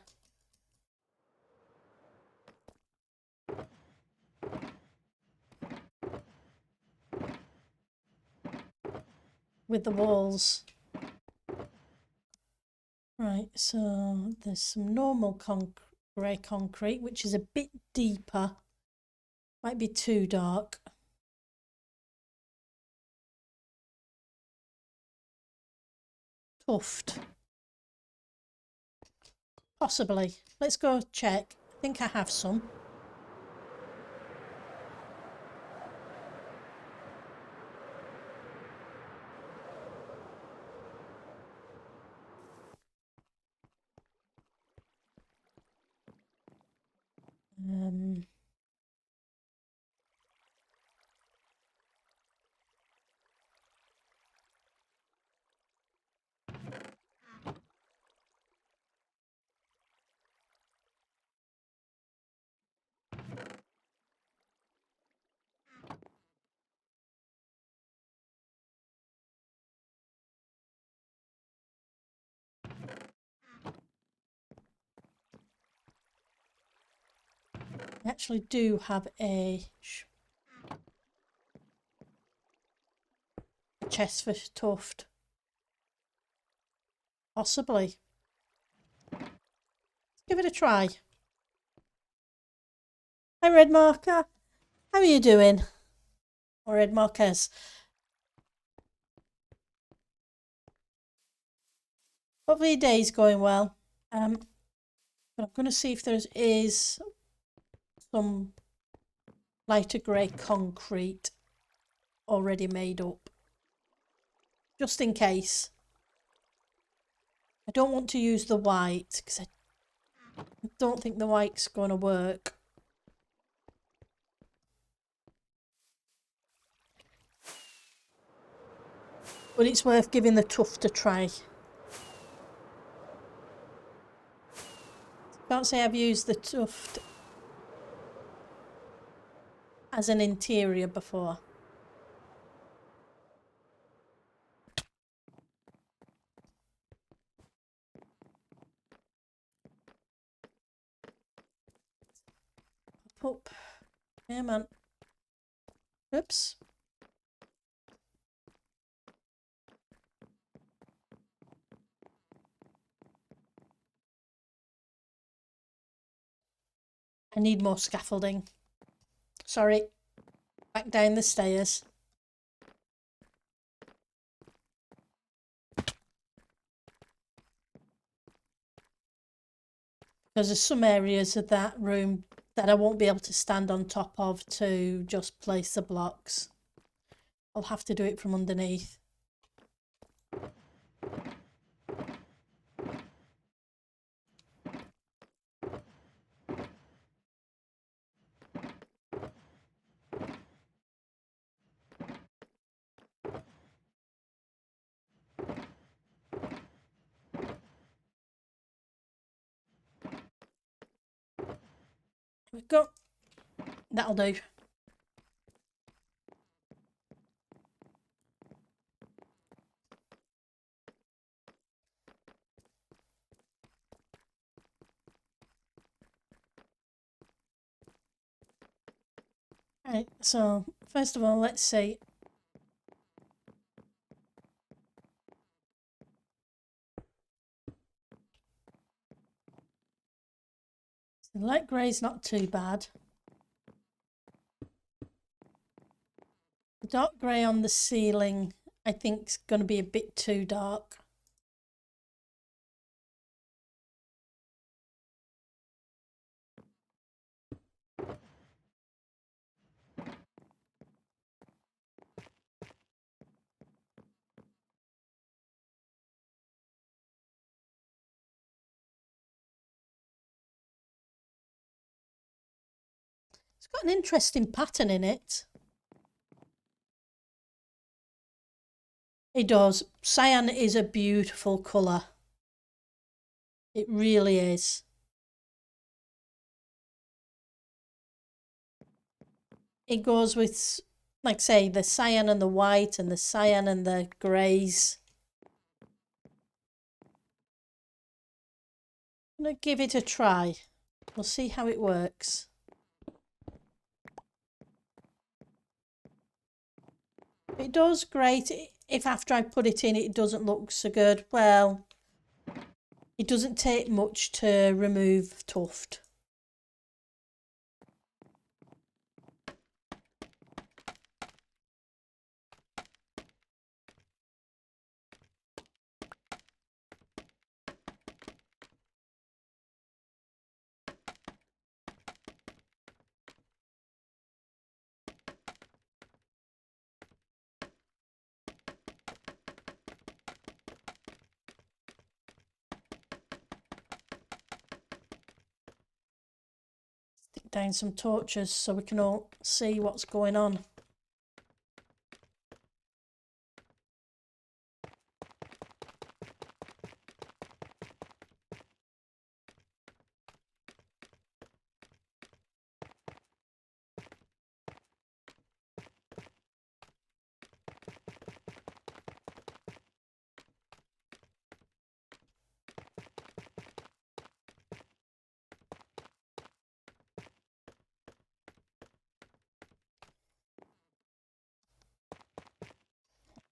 With the walls. Right, so there's some normal grey concrete, which is a bit deeper. Might be too dark. Tuft. Possibly. Let's go check. I think I have some. I actually do have a chest for tuft. Possibly. Let's give it a try. Hi Red Marker. How are you doing? Or Red Markers. Hopefully your day's going well. But I'm going to see if there is some lighter grey concrete already made up. Just in case. I don't want to use the white because I don't think the white's going to work. But it's worth giving the tuft a try. Can't say I've used the tuft as an interior before. Up. Yeah, man. Oops. I need more scaffolding. Sorry. Back down the stairs. Because there's some areas of that room that I won't be able to stand on top of to just place the blocks. I'll have to do it from underneath. There we go. That'll do. Right, so first of all, let's see. The light grey's not too bad. The dark grey on the ceiling, I think, is going to be a bit too dark. It's got an interesting pattern in it. It does. Cyan is a beautiful colour. It really is. It goes with, like I say, the cyan and the white and the cyan and the greys. I'm going to give it a try. We'll see how it works. It does great. If after I put it in it doesn't look so good, well, it doesn't take much to remove tuft. Stick down some torches so we can all see what's going on.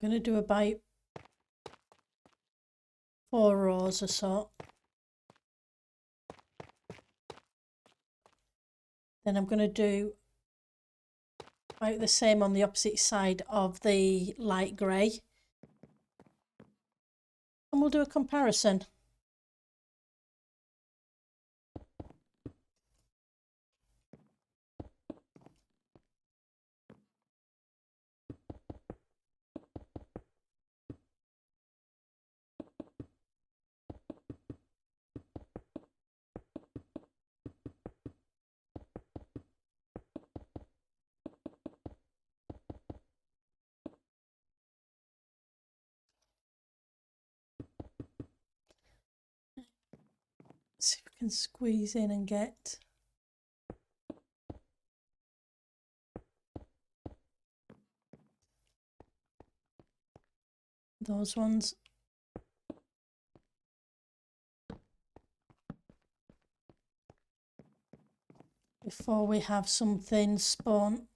I'm going to do about 4 rows or so. Then I'm going to do about the same on the opposite side of the light grey. And we'll do a comparison. See if we can squeeze in and get those ones. Before we have something spawn.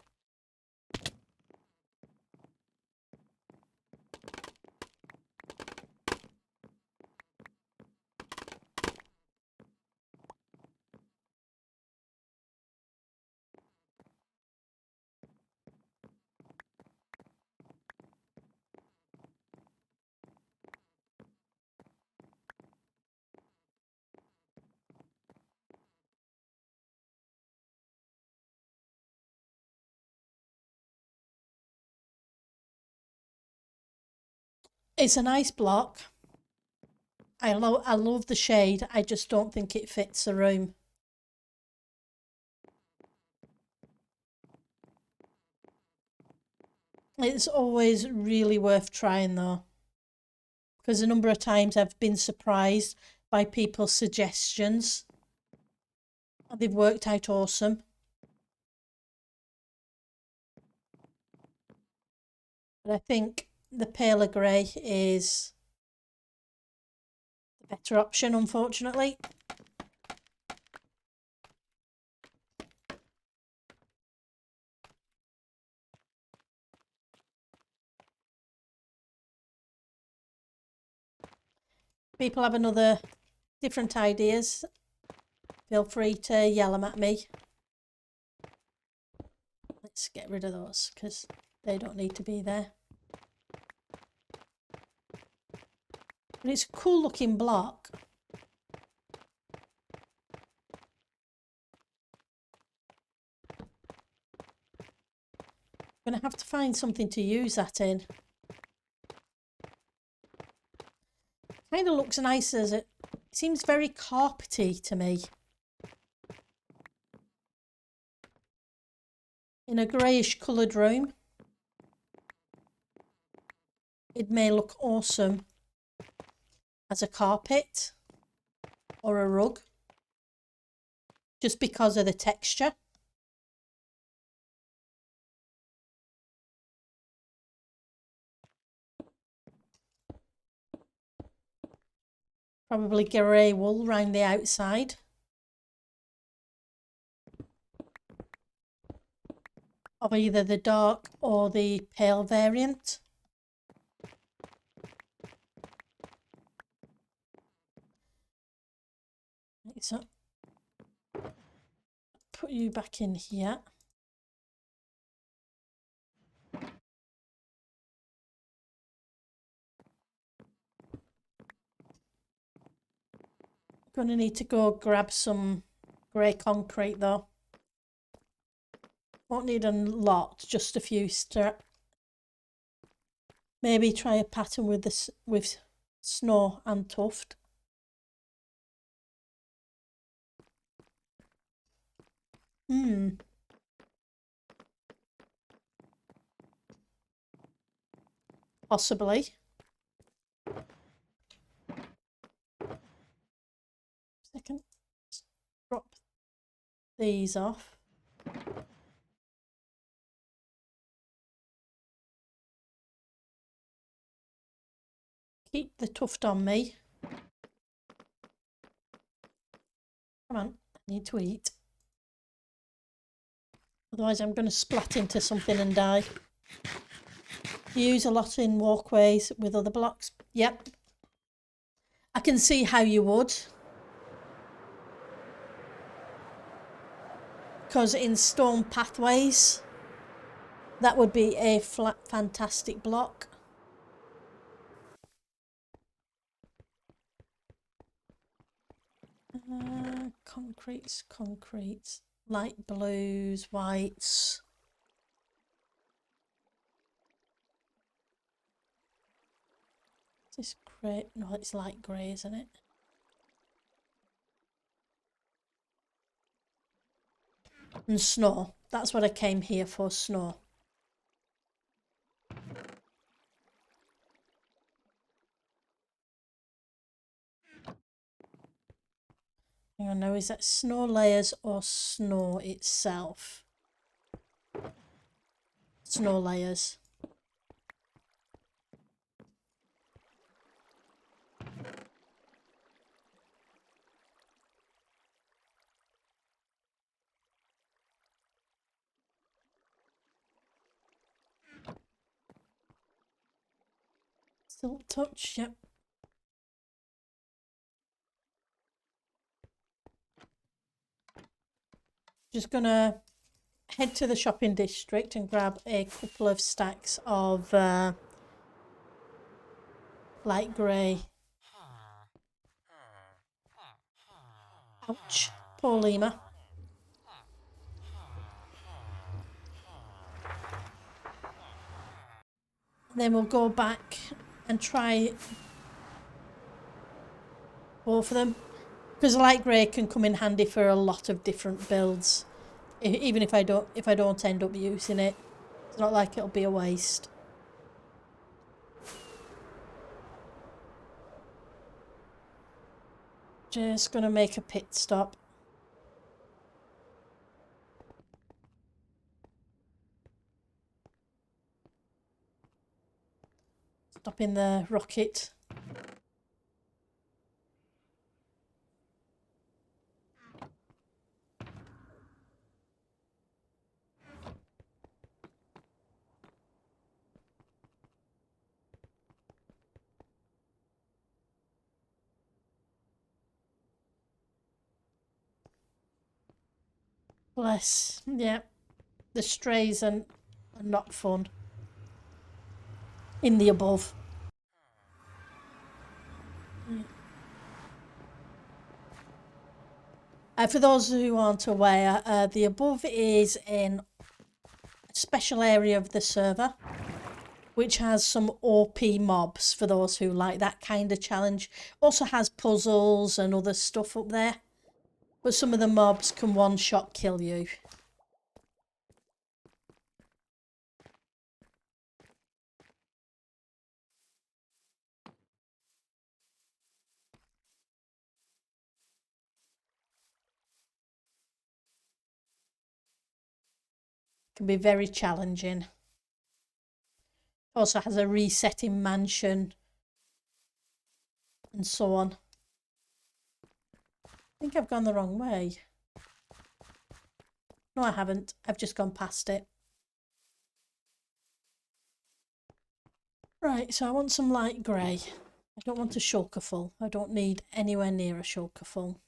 It's a nice block. I love the shade. I just don't think it fits the room. It's always really worth trying though, because a number of times I've been surprised by people's suggestions and they've worked out awesome. But I think the paler grey is the better option, unfortunately. People have another different ideas. Feel free to yell them at me. Let's get rid of those because they don't need to be there. But it's a cool looking block. I'm going to have to find something to use that in. Kind of looks nice as it seems very carpety to me. In a greyish coloured room, it may look awesome as a carpet or a rug, just because of the texture. Probably grey wool around the outside. Of either the dark or the pale variant. So put you back in here. Going to need to go grab some grey concrete though. Won't need a lot, just a few maybe try a pattern with this with snow and tuft. Possibly. Second, drop these off. Keep the tuft on me. Come on, I need to eat. Otherwise I'm going to splat into something and die. You use a lot in walkways with other blocks. Yep. I can see how you would. Because in stone pathways, that would be a flat, fantastic block. Concretes, light blues, whites. Is this grey? No, it's light grey, isn't it? And snow. That's what I came here for, snow. Hang on now, is that snow layers or snow itself? Snow layers. Silk touch, yep. Just gonna head to the shopping district and grab a couple of stacks of light grey. Ouch, poor lemur. Then we'll go back and try both of them. Because light grey can come in handy for a lot of different builds. Even if I don't end up using it. It's not like it'll be a waste. Just gonna make a pit stop. Stop in the rocket. Bless. Yeah. The strays are not fun. In the above. For those who aren't aware, the above is in a special area of the server, which has some OP mobs for those who like that kind of challenge. Also has puzzles and other stuff up there, but some of the mobs can one-shot kill you. Can be very challenging. Also has a resetting mansion and so on. I think I've gone the wrong way. No, I haven't. I've just gone past it. Right, so I want some light grey. I don't want a shulker full. I don't need anywhere near a shulker full.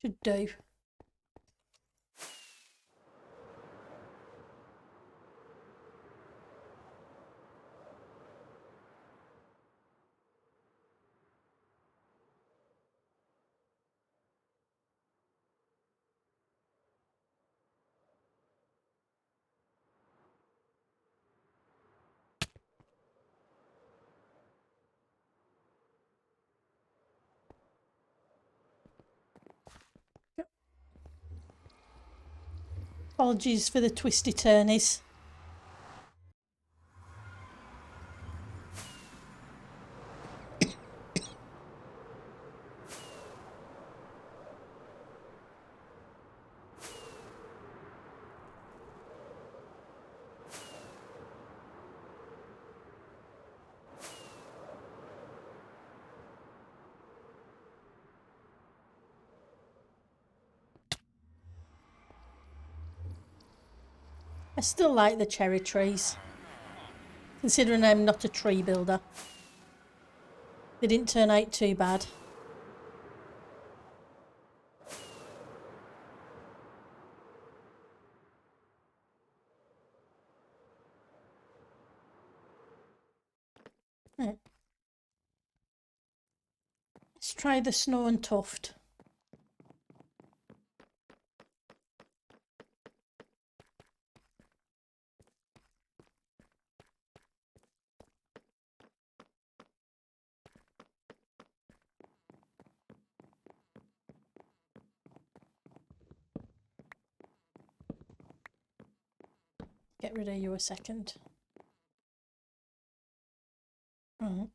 Should do. Apologies for the twisty turnies. I still like the cherry trees, considering I'm not a tree builder. They didn't turn out too bad. Right. Let's try the snow and tuft. Get rid of you a second. Right.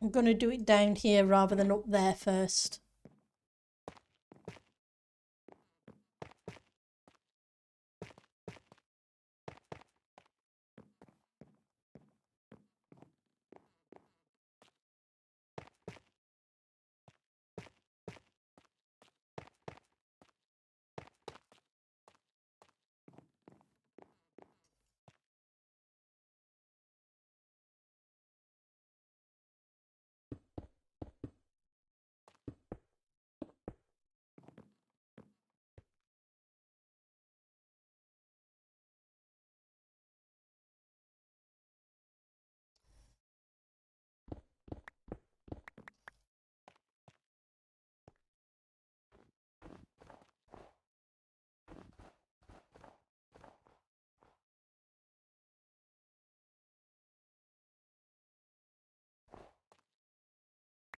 I'm going to do it down here rather than up there first.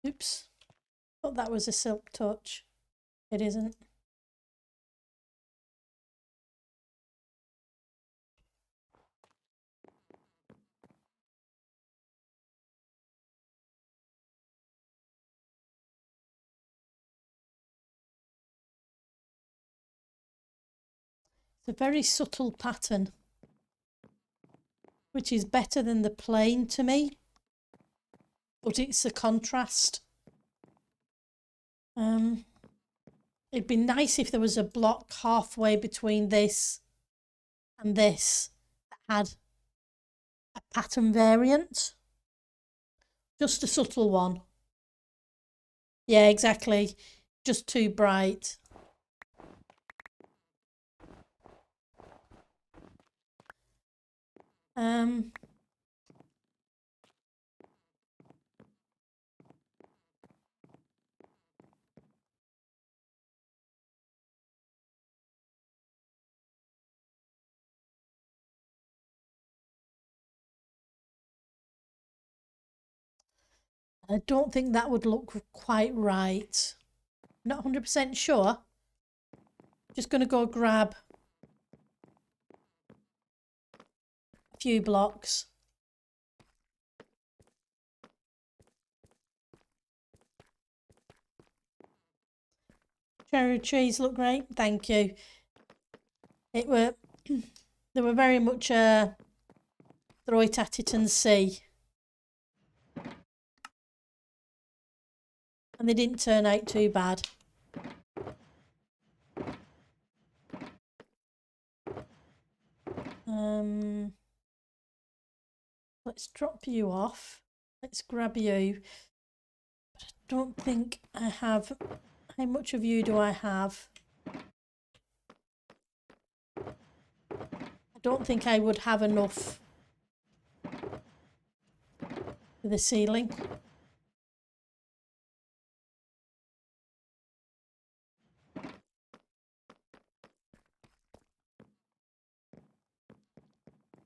Oops. Thought that was a silk touch. It isn't. It's a very subtle pattern, which is better than the plain to me, but it's a contrast. It'd be nice if there was a block halfway between this and this that had a pattern variant. Just a subtle one. Yeah, exactly. Just too bright. I don't think that would look quite right. Not 100% sure. Just going to go grab a few blocks. Cherry trees look great. Thank you. They were very much throw it at it and see. And they didn't turn out too bad. Let's drop you off. Let's grab you. But I don't think I have... How much of you do I have? I don't think I would have enough for the ceiling.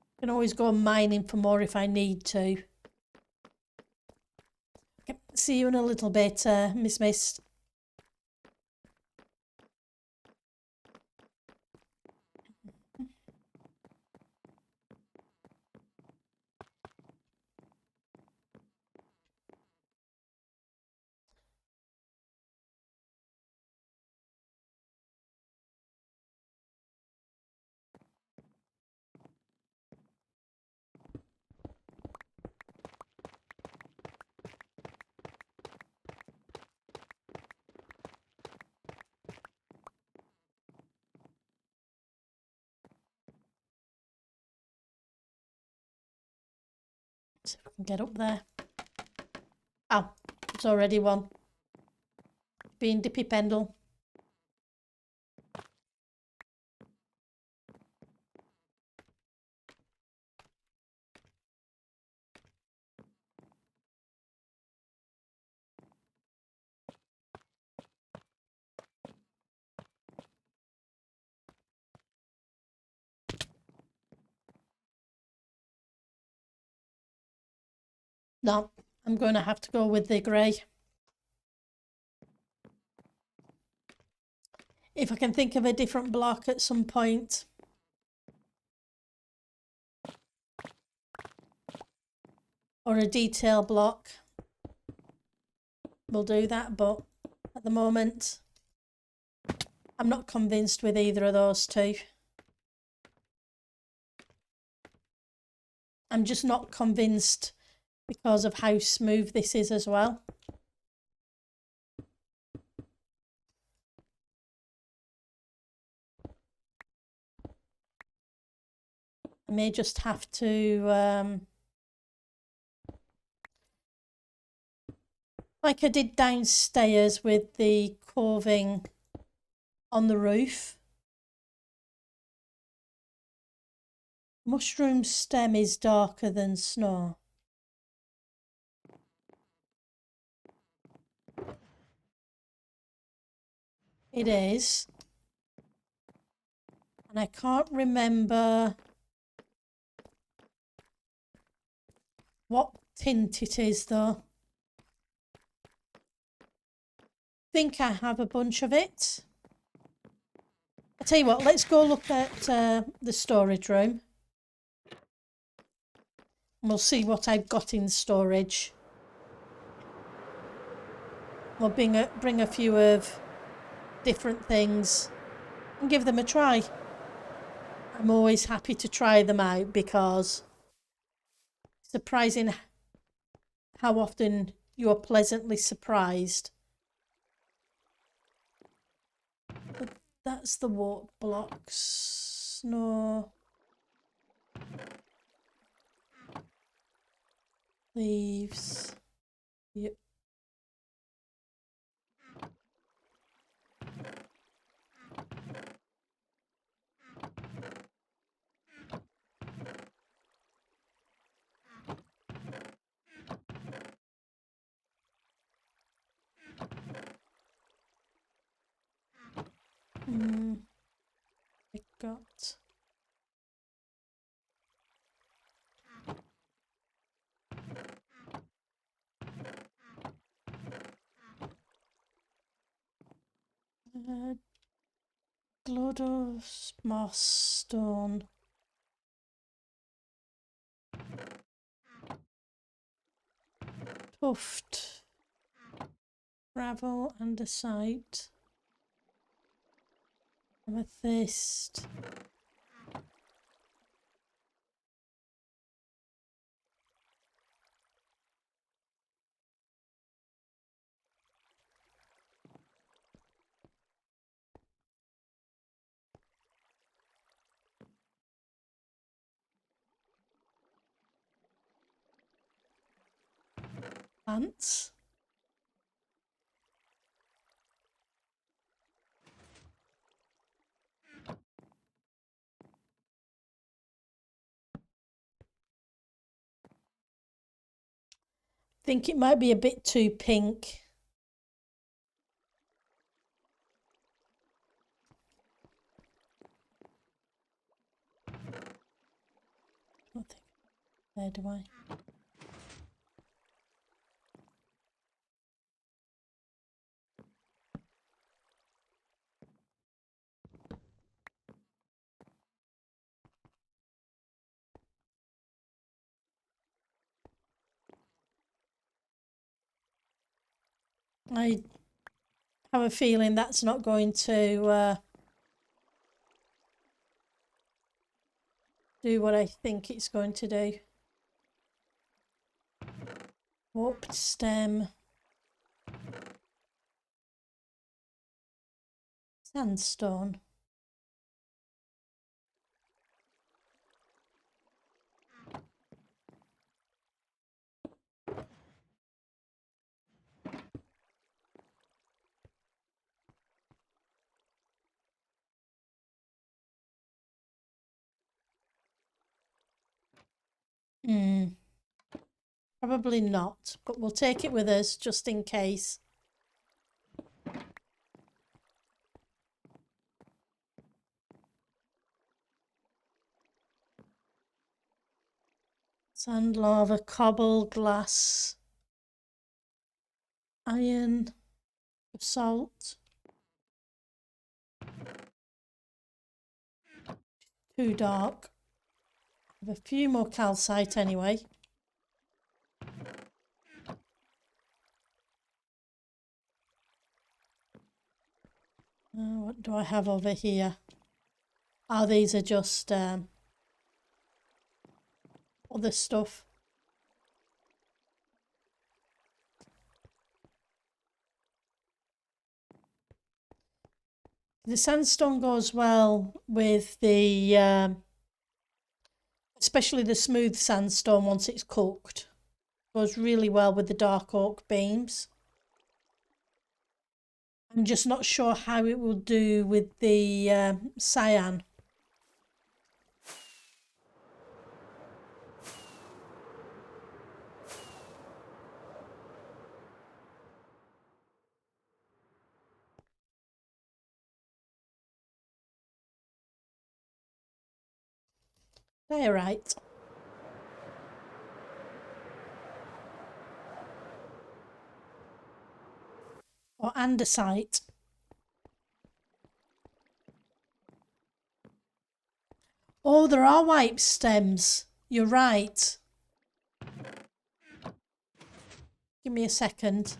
I can always go mining for more if I need to. Okay, see you in a little bit, Miss Mist. See if I can get up there. Oh, it's already one. Being Dippy Pendle. No, I'm going to have to go with the grey. If I can think of a different block at some point. Or a detail block. We'll do that, but at the moment, I'm not convinced with either of those two. I'm just not convinced because of how smooth this is as well. I may just have to, like I did downstairs with the carving on the roof. Mushroom stem is darker than snow. It is. And I can't remember what tint it is though. think I have a bunch of it. I tell you what, let's go look at the storage room. And we'll see what I've got in storage. We'll bring a few of different things and give them a try. I'm always happy to try them out because it's surprising how often you are pleasantly surprised. But that's the walk blocks. No. Leaves. Yep. I got Glodos, moss, stone. Tuft. Gravel, andesite. Amethyst. Plants. Think it might be a bit too pink. I don't think there, do I? I have a feeling that's not going to do what I think it's going to do. Warped stem. Sandstone. Probably not, but we'll take it with us just in case. Sand, lava, cobble, glass, iron, salt. Too dark. I have a few more calcite anyway. What do I have over here? Oh, these are just other stuff. The sandstone goes well with the, especially the smooth sandstone once it's cooked. Goes really well with the dark oak beams. I'm just not sure how it will do with the cyan. Diorite. or andesite. Oh, there are white stems. You're right. Give me a second.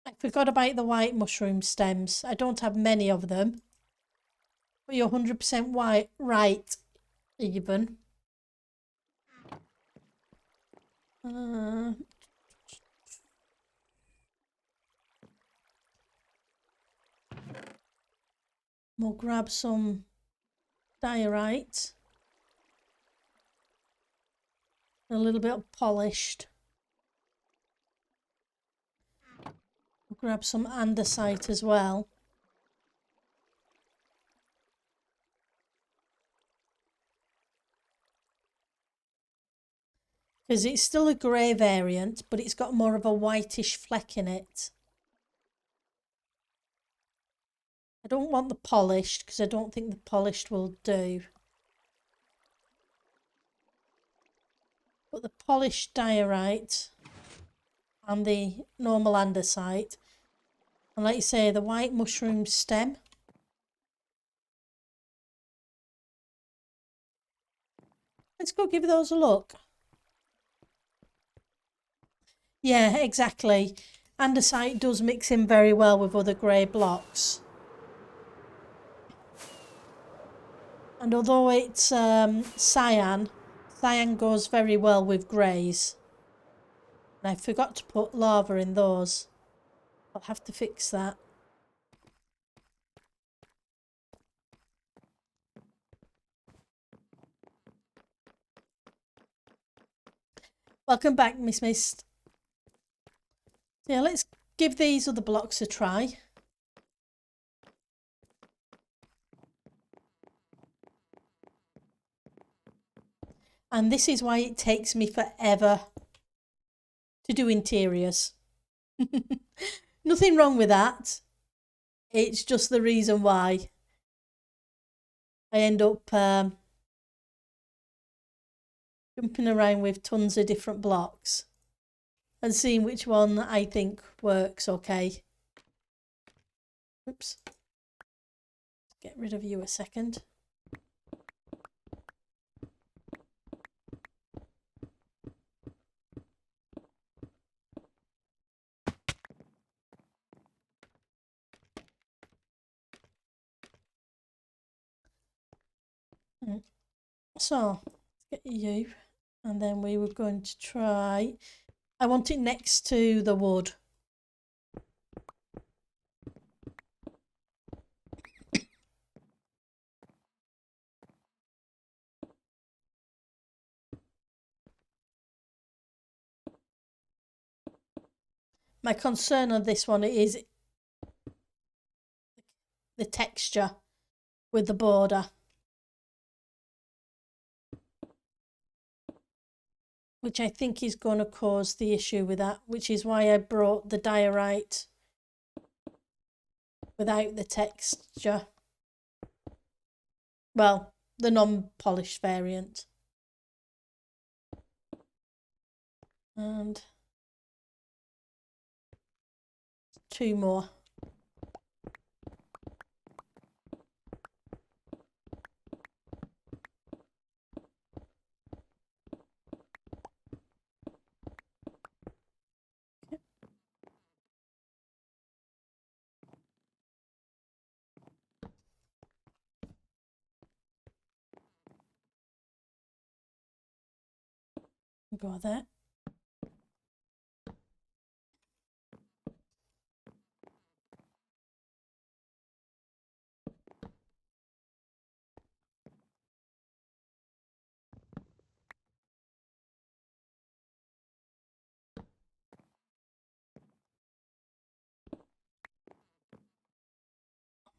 I forgot about the white mushroom stems. I don't have many of them. But you're 100% right, even. We'll grab some diorite. A little bit polished. We'll grab some andesite as well. Because it's still a grey variant, but it's got more of a whitish fleck in it. I don't want the polished, because I don't think the polished will do. But the polished diorite and the normal andesite, and like you say, the white mushroom stem. Let's go give those a look. Yeah, exactly. Andesite does mix in very well with other grey blocks. And although it's cyan goes very well with greys. And I forgot to put lava in those. I'll have to fix that. Welcome back, Miss Mist. Yeah, let's give these other blocks a try. And this is why it takes me forever to do interiors. Nothing wrong with that. It's just the reason why I end up jumping around with tons of different blocks and seeing which one I think works okay. Oops. Get rid of you a second. So, let's get you. And then we were going to try... I want it next to the wood. My concern on this one is the texture with the border, which I think is going to cause the issue with that, which is why I brought the diorite without the texture. Well, the non-polished variant. And 2 more. Go there.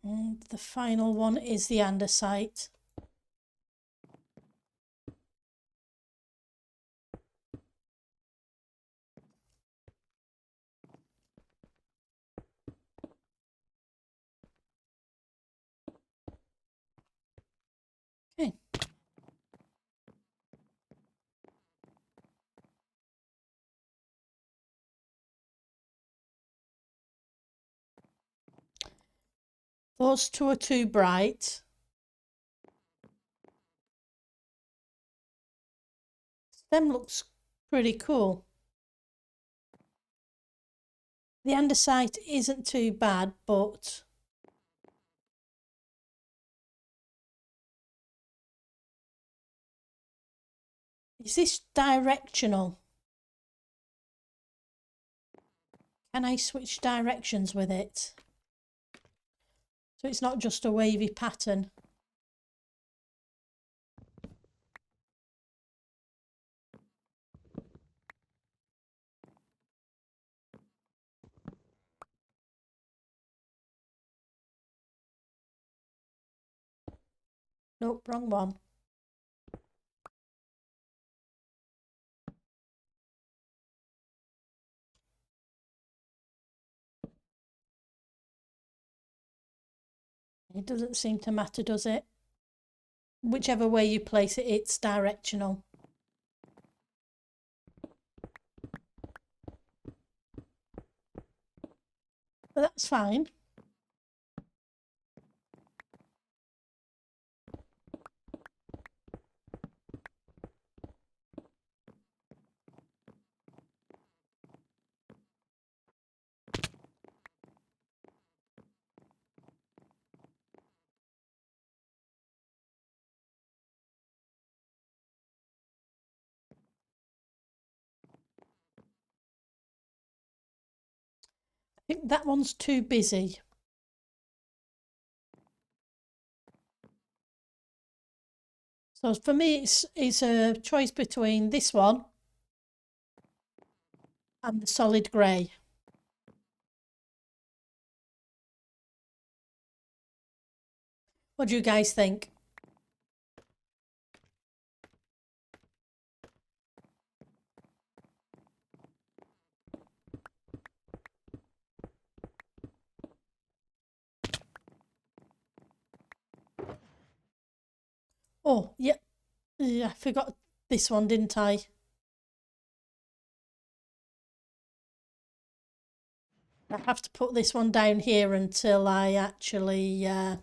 And the final one is the andesite. Okay. Those two are too bright. Stem looks pretty cool. The andesite isn't too bad, but is this directional? Can I switch directions with it? So it's not just a wavy pattern. Nope, wrong one. It doesn't seem to matter, does it? Whichever way you place it, it's directional. But that's fine. I think that one's too busy. So for me, it's a choice between this one and the solid grey. What do you guys think? Oh, yeah, I forgot this one, didn't I? I have to put this one down here until I actually I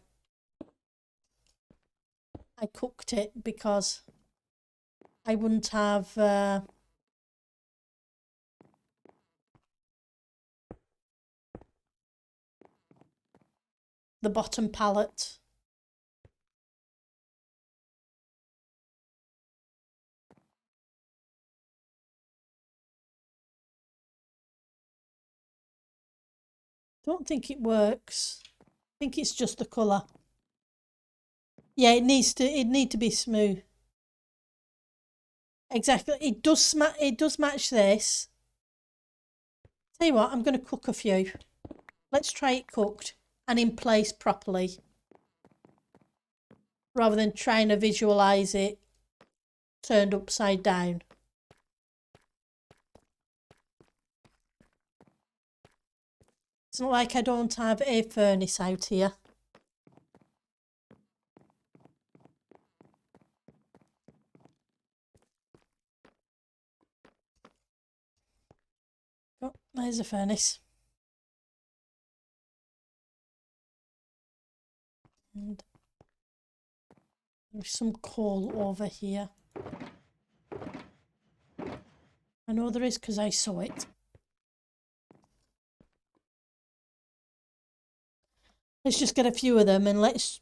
cooked it, because I wouldn't have the bottom palette. Don't think it works. I think it's just the colour. Yeah, it need to be smooth. Exactly. It does match this. Tell you what, I'm going to cook a few. Let's try it cooked and in place properly, rather than trying to visualise it turned upside down. It's not like I don't have a furnace out here. Oh, there's a furnace. And there's some coal over here. I know there is because I saw it. Let's just get a few of them and let's...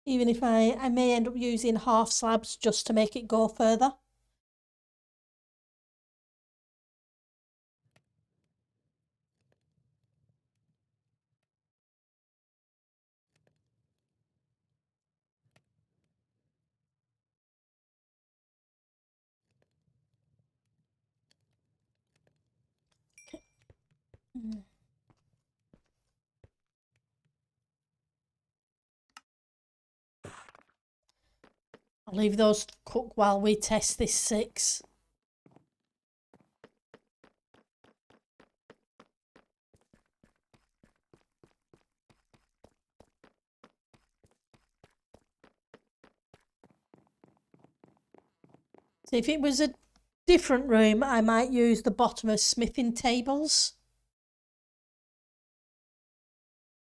Even if I may end up using half slabs just to make it go further. Okay. I'll leave those to cook while we test this 6. So if it was a different room, I might use the bottom of smithing tables.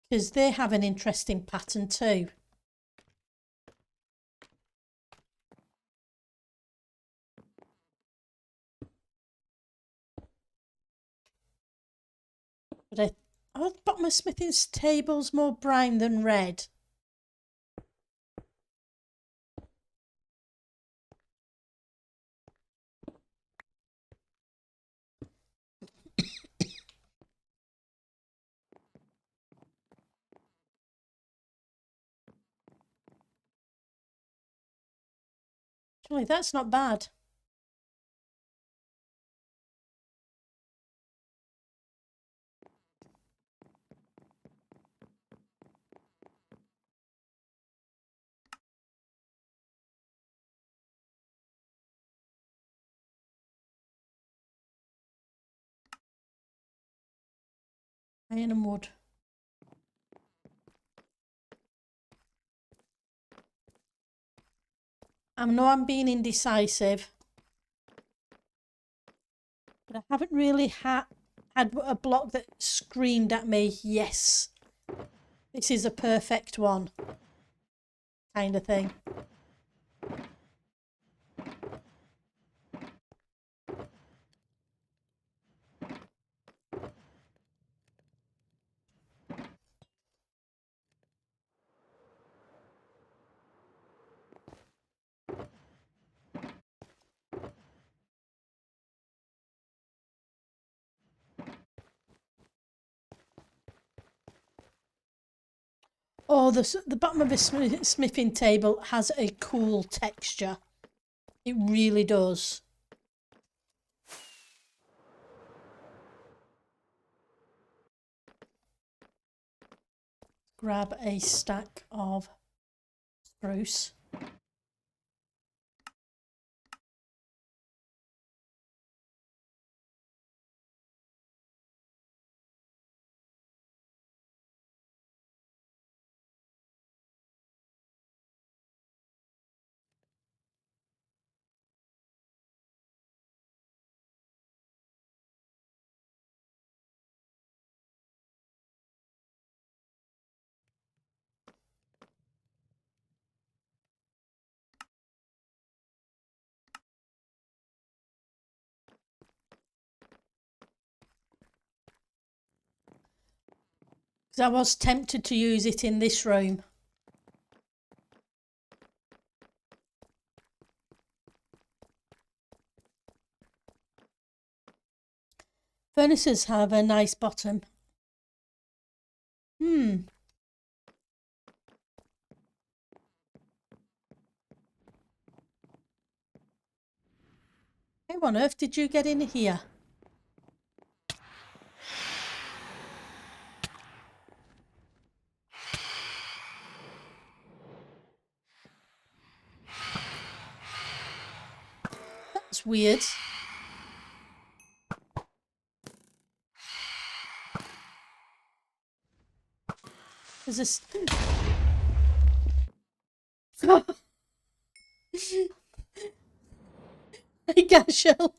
because they have an interesting pattern too. But the bottom of smithing's table's more brown than red. Actually, that's not bad. Iron and wood. I know I'm being indecisive, but I haven't really had a block that screamed at me, yes, this is a perfect one, kind of thing. Oh, the bottom of a smithing table has a cool texture. It really does. Grab a stack of spruce. Because I was tempted to use it in this room. Furnaces have a nice bottom. How on earth did you get in here? That's weird. There's a... Hey, Gashel.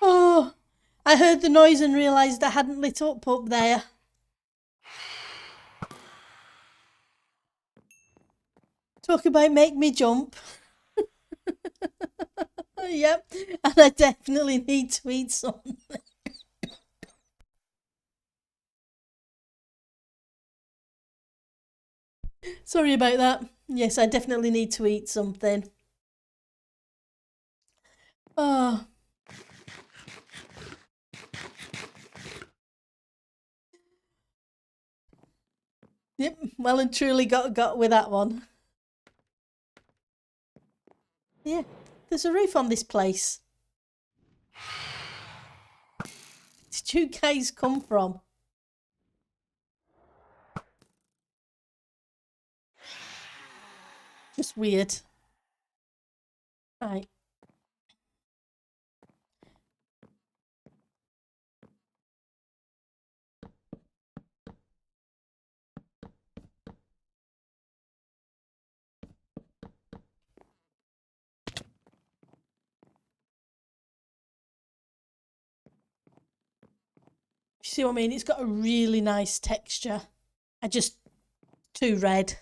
Oh, I heard the noise and realised I hadn't lit up there. Talk about make me jump. Yep, and I definitely need to eat something. Sorry about that. Yes, I definitely need to eat something. Oh. Yep, well and truly got with that one. Yeah, there's a roof on this place. Where did you guys come from? Just weird. Right. You see what I mean? It's got a really nice texture. I just too red.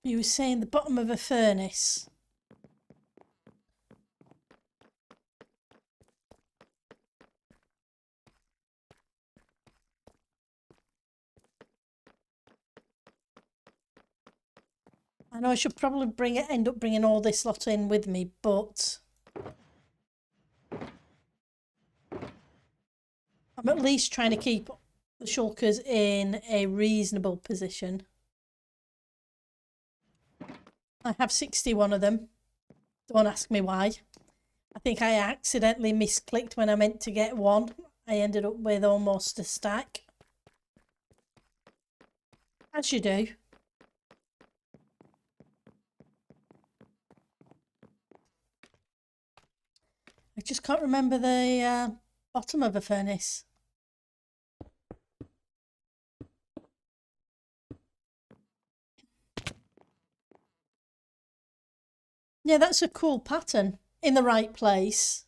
You were saying the bottom of a furnace. I know I should probably end up bringing all this lot in with me, but I'm at least trying to keep the shulkers in a reasonable position. I have 61 of them. Don't ask me why. I think I accidentally misclicked when I meant to get one. I ended up with almost a stack. As you do. I just can't remember the bottom of a furnace. Yeah, that's a cool pattern. In the right place.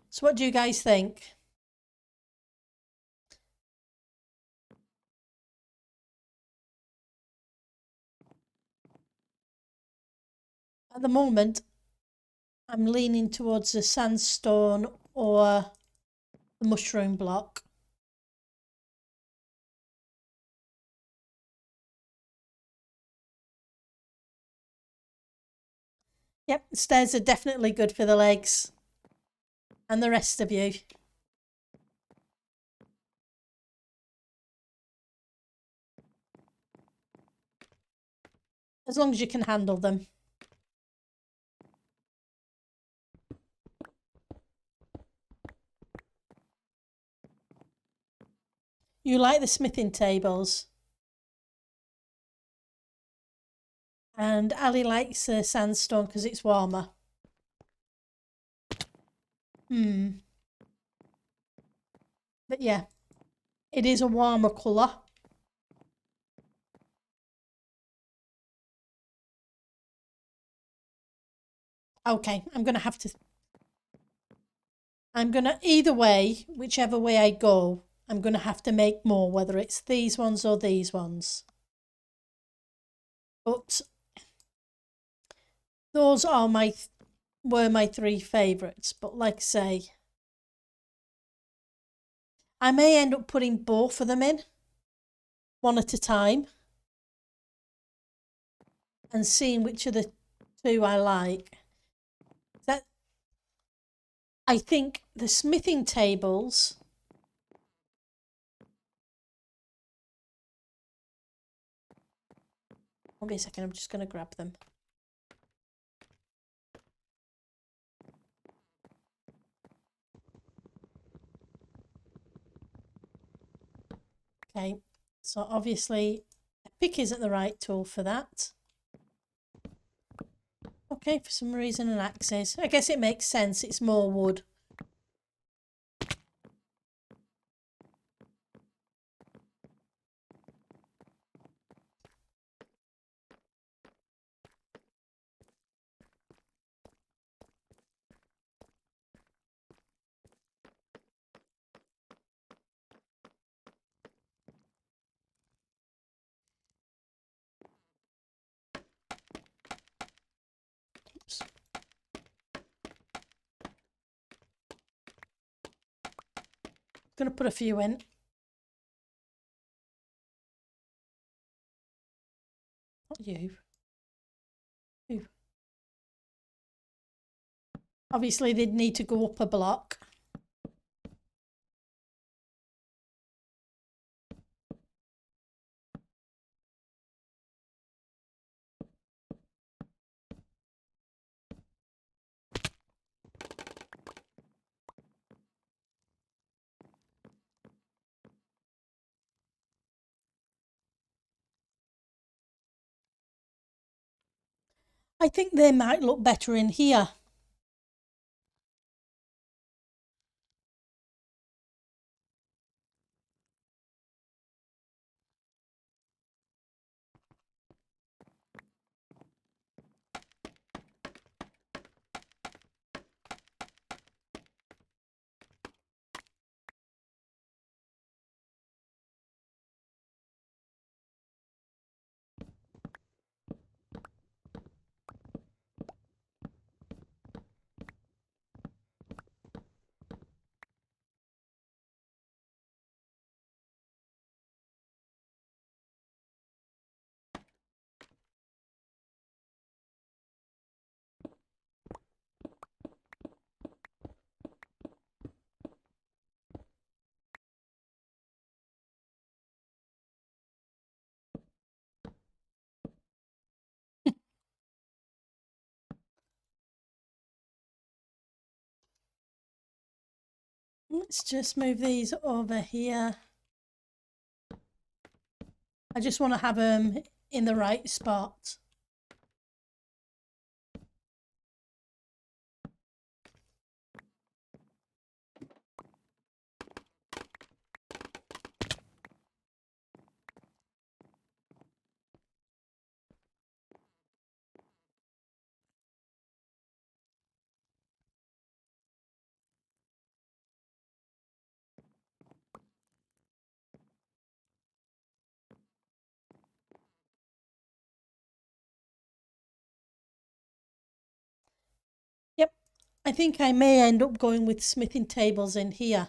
So what do you guys think? At the moment, I'm leaning towards the sandstone or the mushroom block. Yep, the stairs are definitely good for the legs. And the rest of you. As long as you can handle them. You like the smithing tables. And Ali likes the sandstone because it's warmer. But yeah, it is a warmer colour. Okay, either way, whichever way I go, I'm going to have to make more, whether it's these ones or these ones. But those are were my three favourites. But like I say, I may end up putting both of them in, one at a time, and seeing which of the two I like. I think the smithing tables won't be a second, I'm just going to grab them. Okay, so obviously a pick isn't the right tool for that. Okay, for some reason an axe is. I guess it makes sense, it's more wood. Oops. Gonna put a few in. Not you. You. Obviously they'd need to go up a block. I think they might look better in here. Let's just move these over here. I just want to have them in the right spot. Yep, I think I may end up going with smithing tables in here.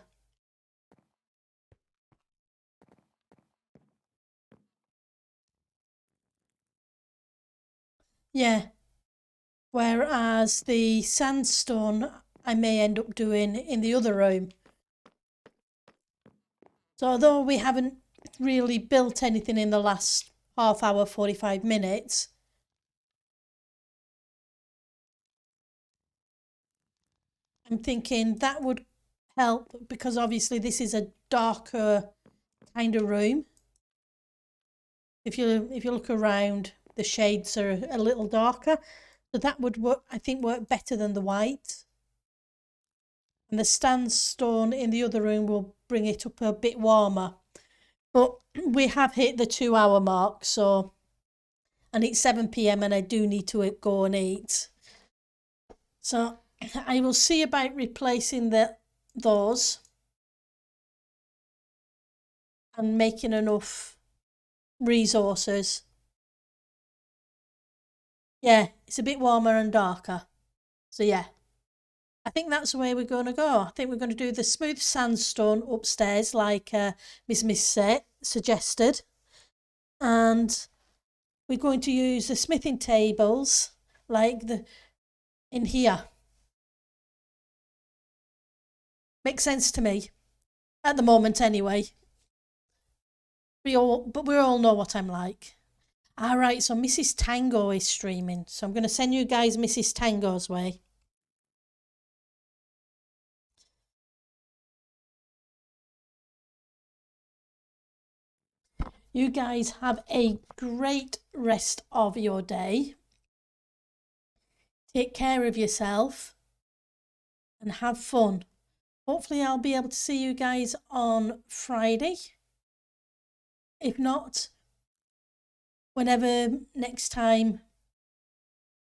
Yeah, whereas the sandstone I may end up doing in the other room. So although we haven't really built anything in the last half hour, 45 minutes, I'm thinking that would help because obviously this is a darker kind of room. If you look around, the shades are a little darker, so that would work, I think, work better than the white. And the sandstone in the other room will bring it up a bit warmer. But we have hit the 2 hour mark, so, and it's 7 p.m. and I do need to go and eat. So I will see about replacing those and making enough resources. Yeah, it's a bit warmer and darker. So yeah, I think that's the way we're going to go. I think we're going to do the smooth sandstone upstairs like Miss suggested. And we're going to use the smithing tables like in here. Makes sense to me. At the moment anyway. But we all know what I'm like. Alright, so Mrs. Tango is streaming. So I'm going to send you guys Mrs. Tango's way. You guys have a great rest of your day. Take care of yourself and have fun. Hopefully I'll be able to see you guys on Friday. If not, whenever next time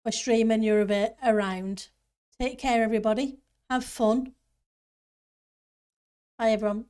we're streaming, you're a bit around. Take care, everybody. Have fun. Bye, everyone.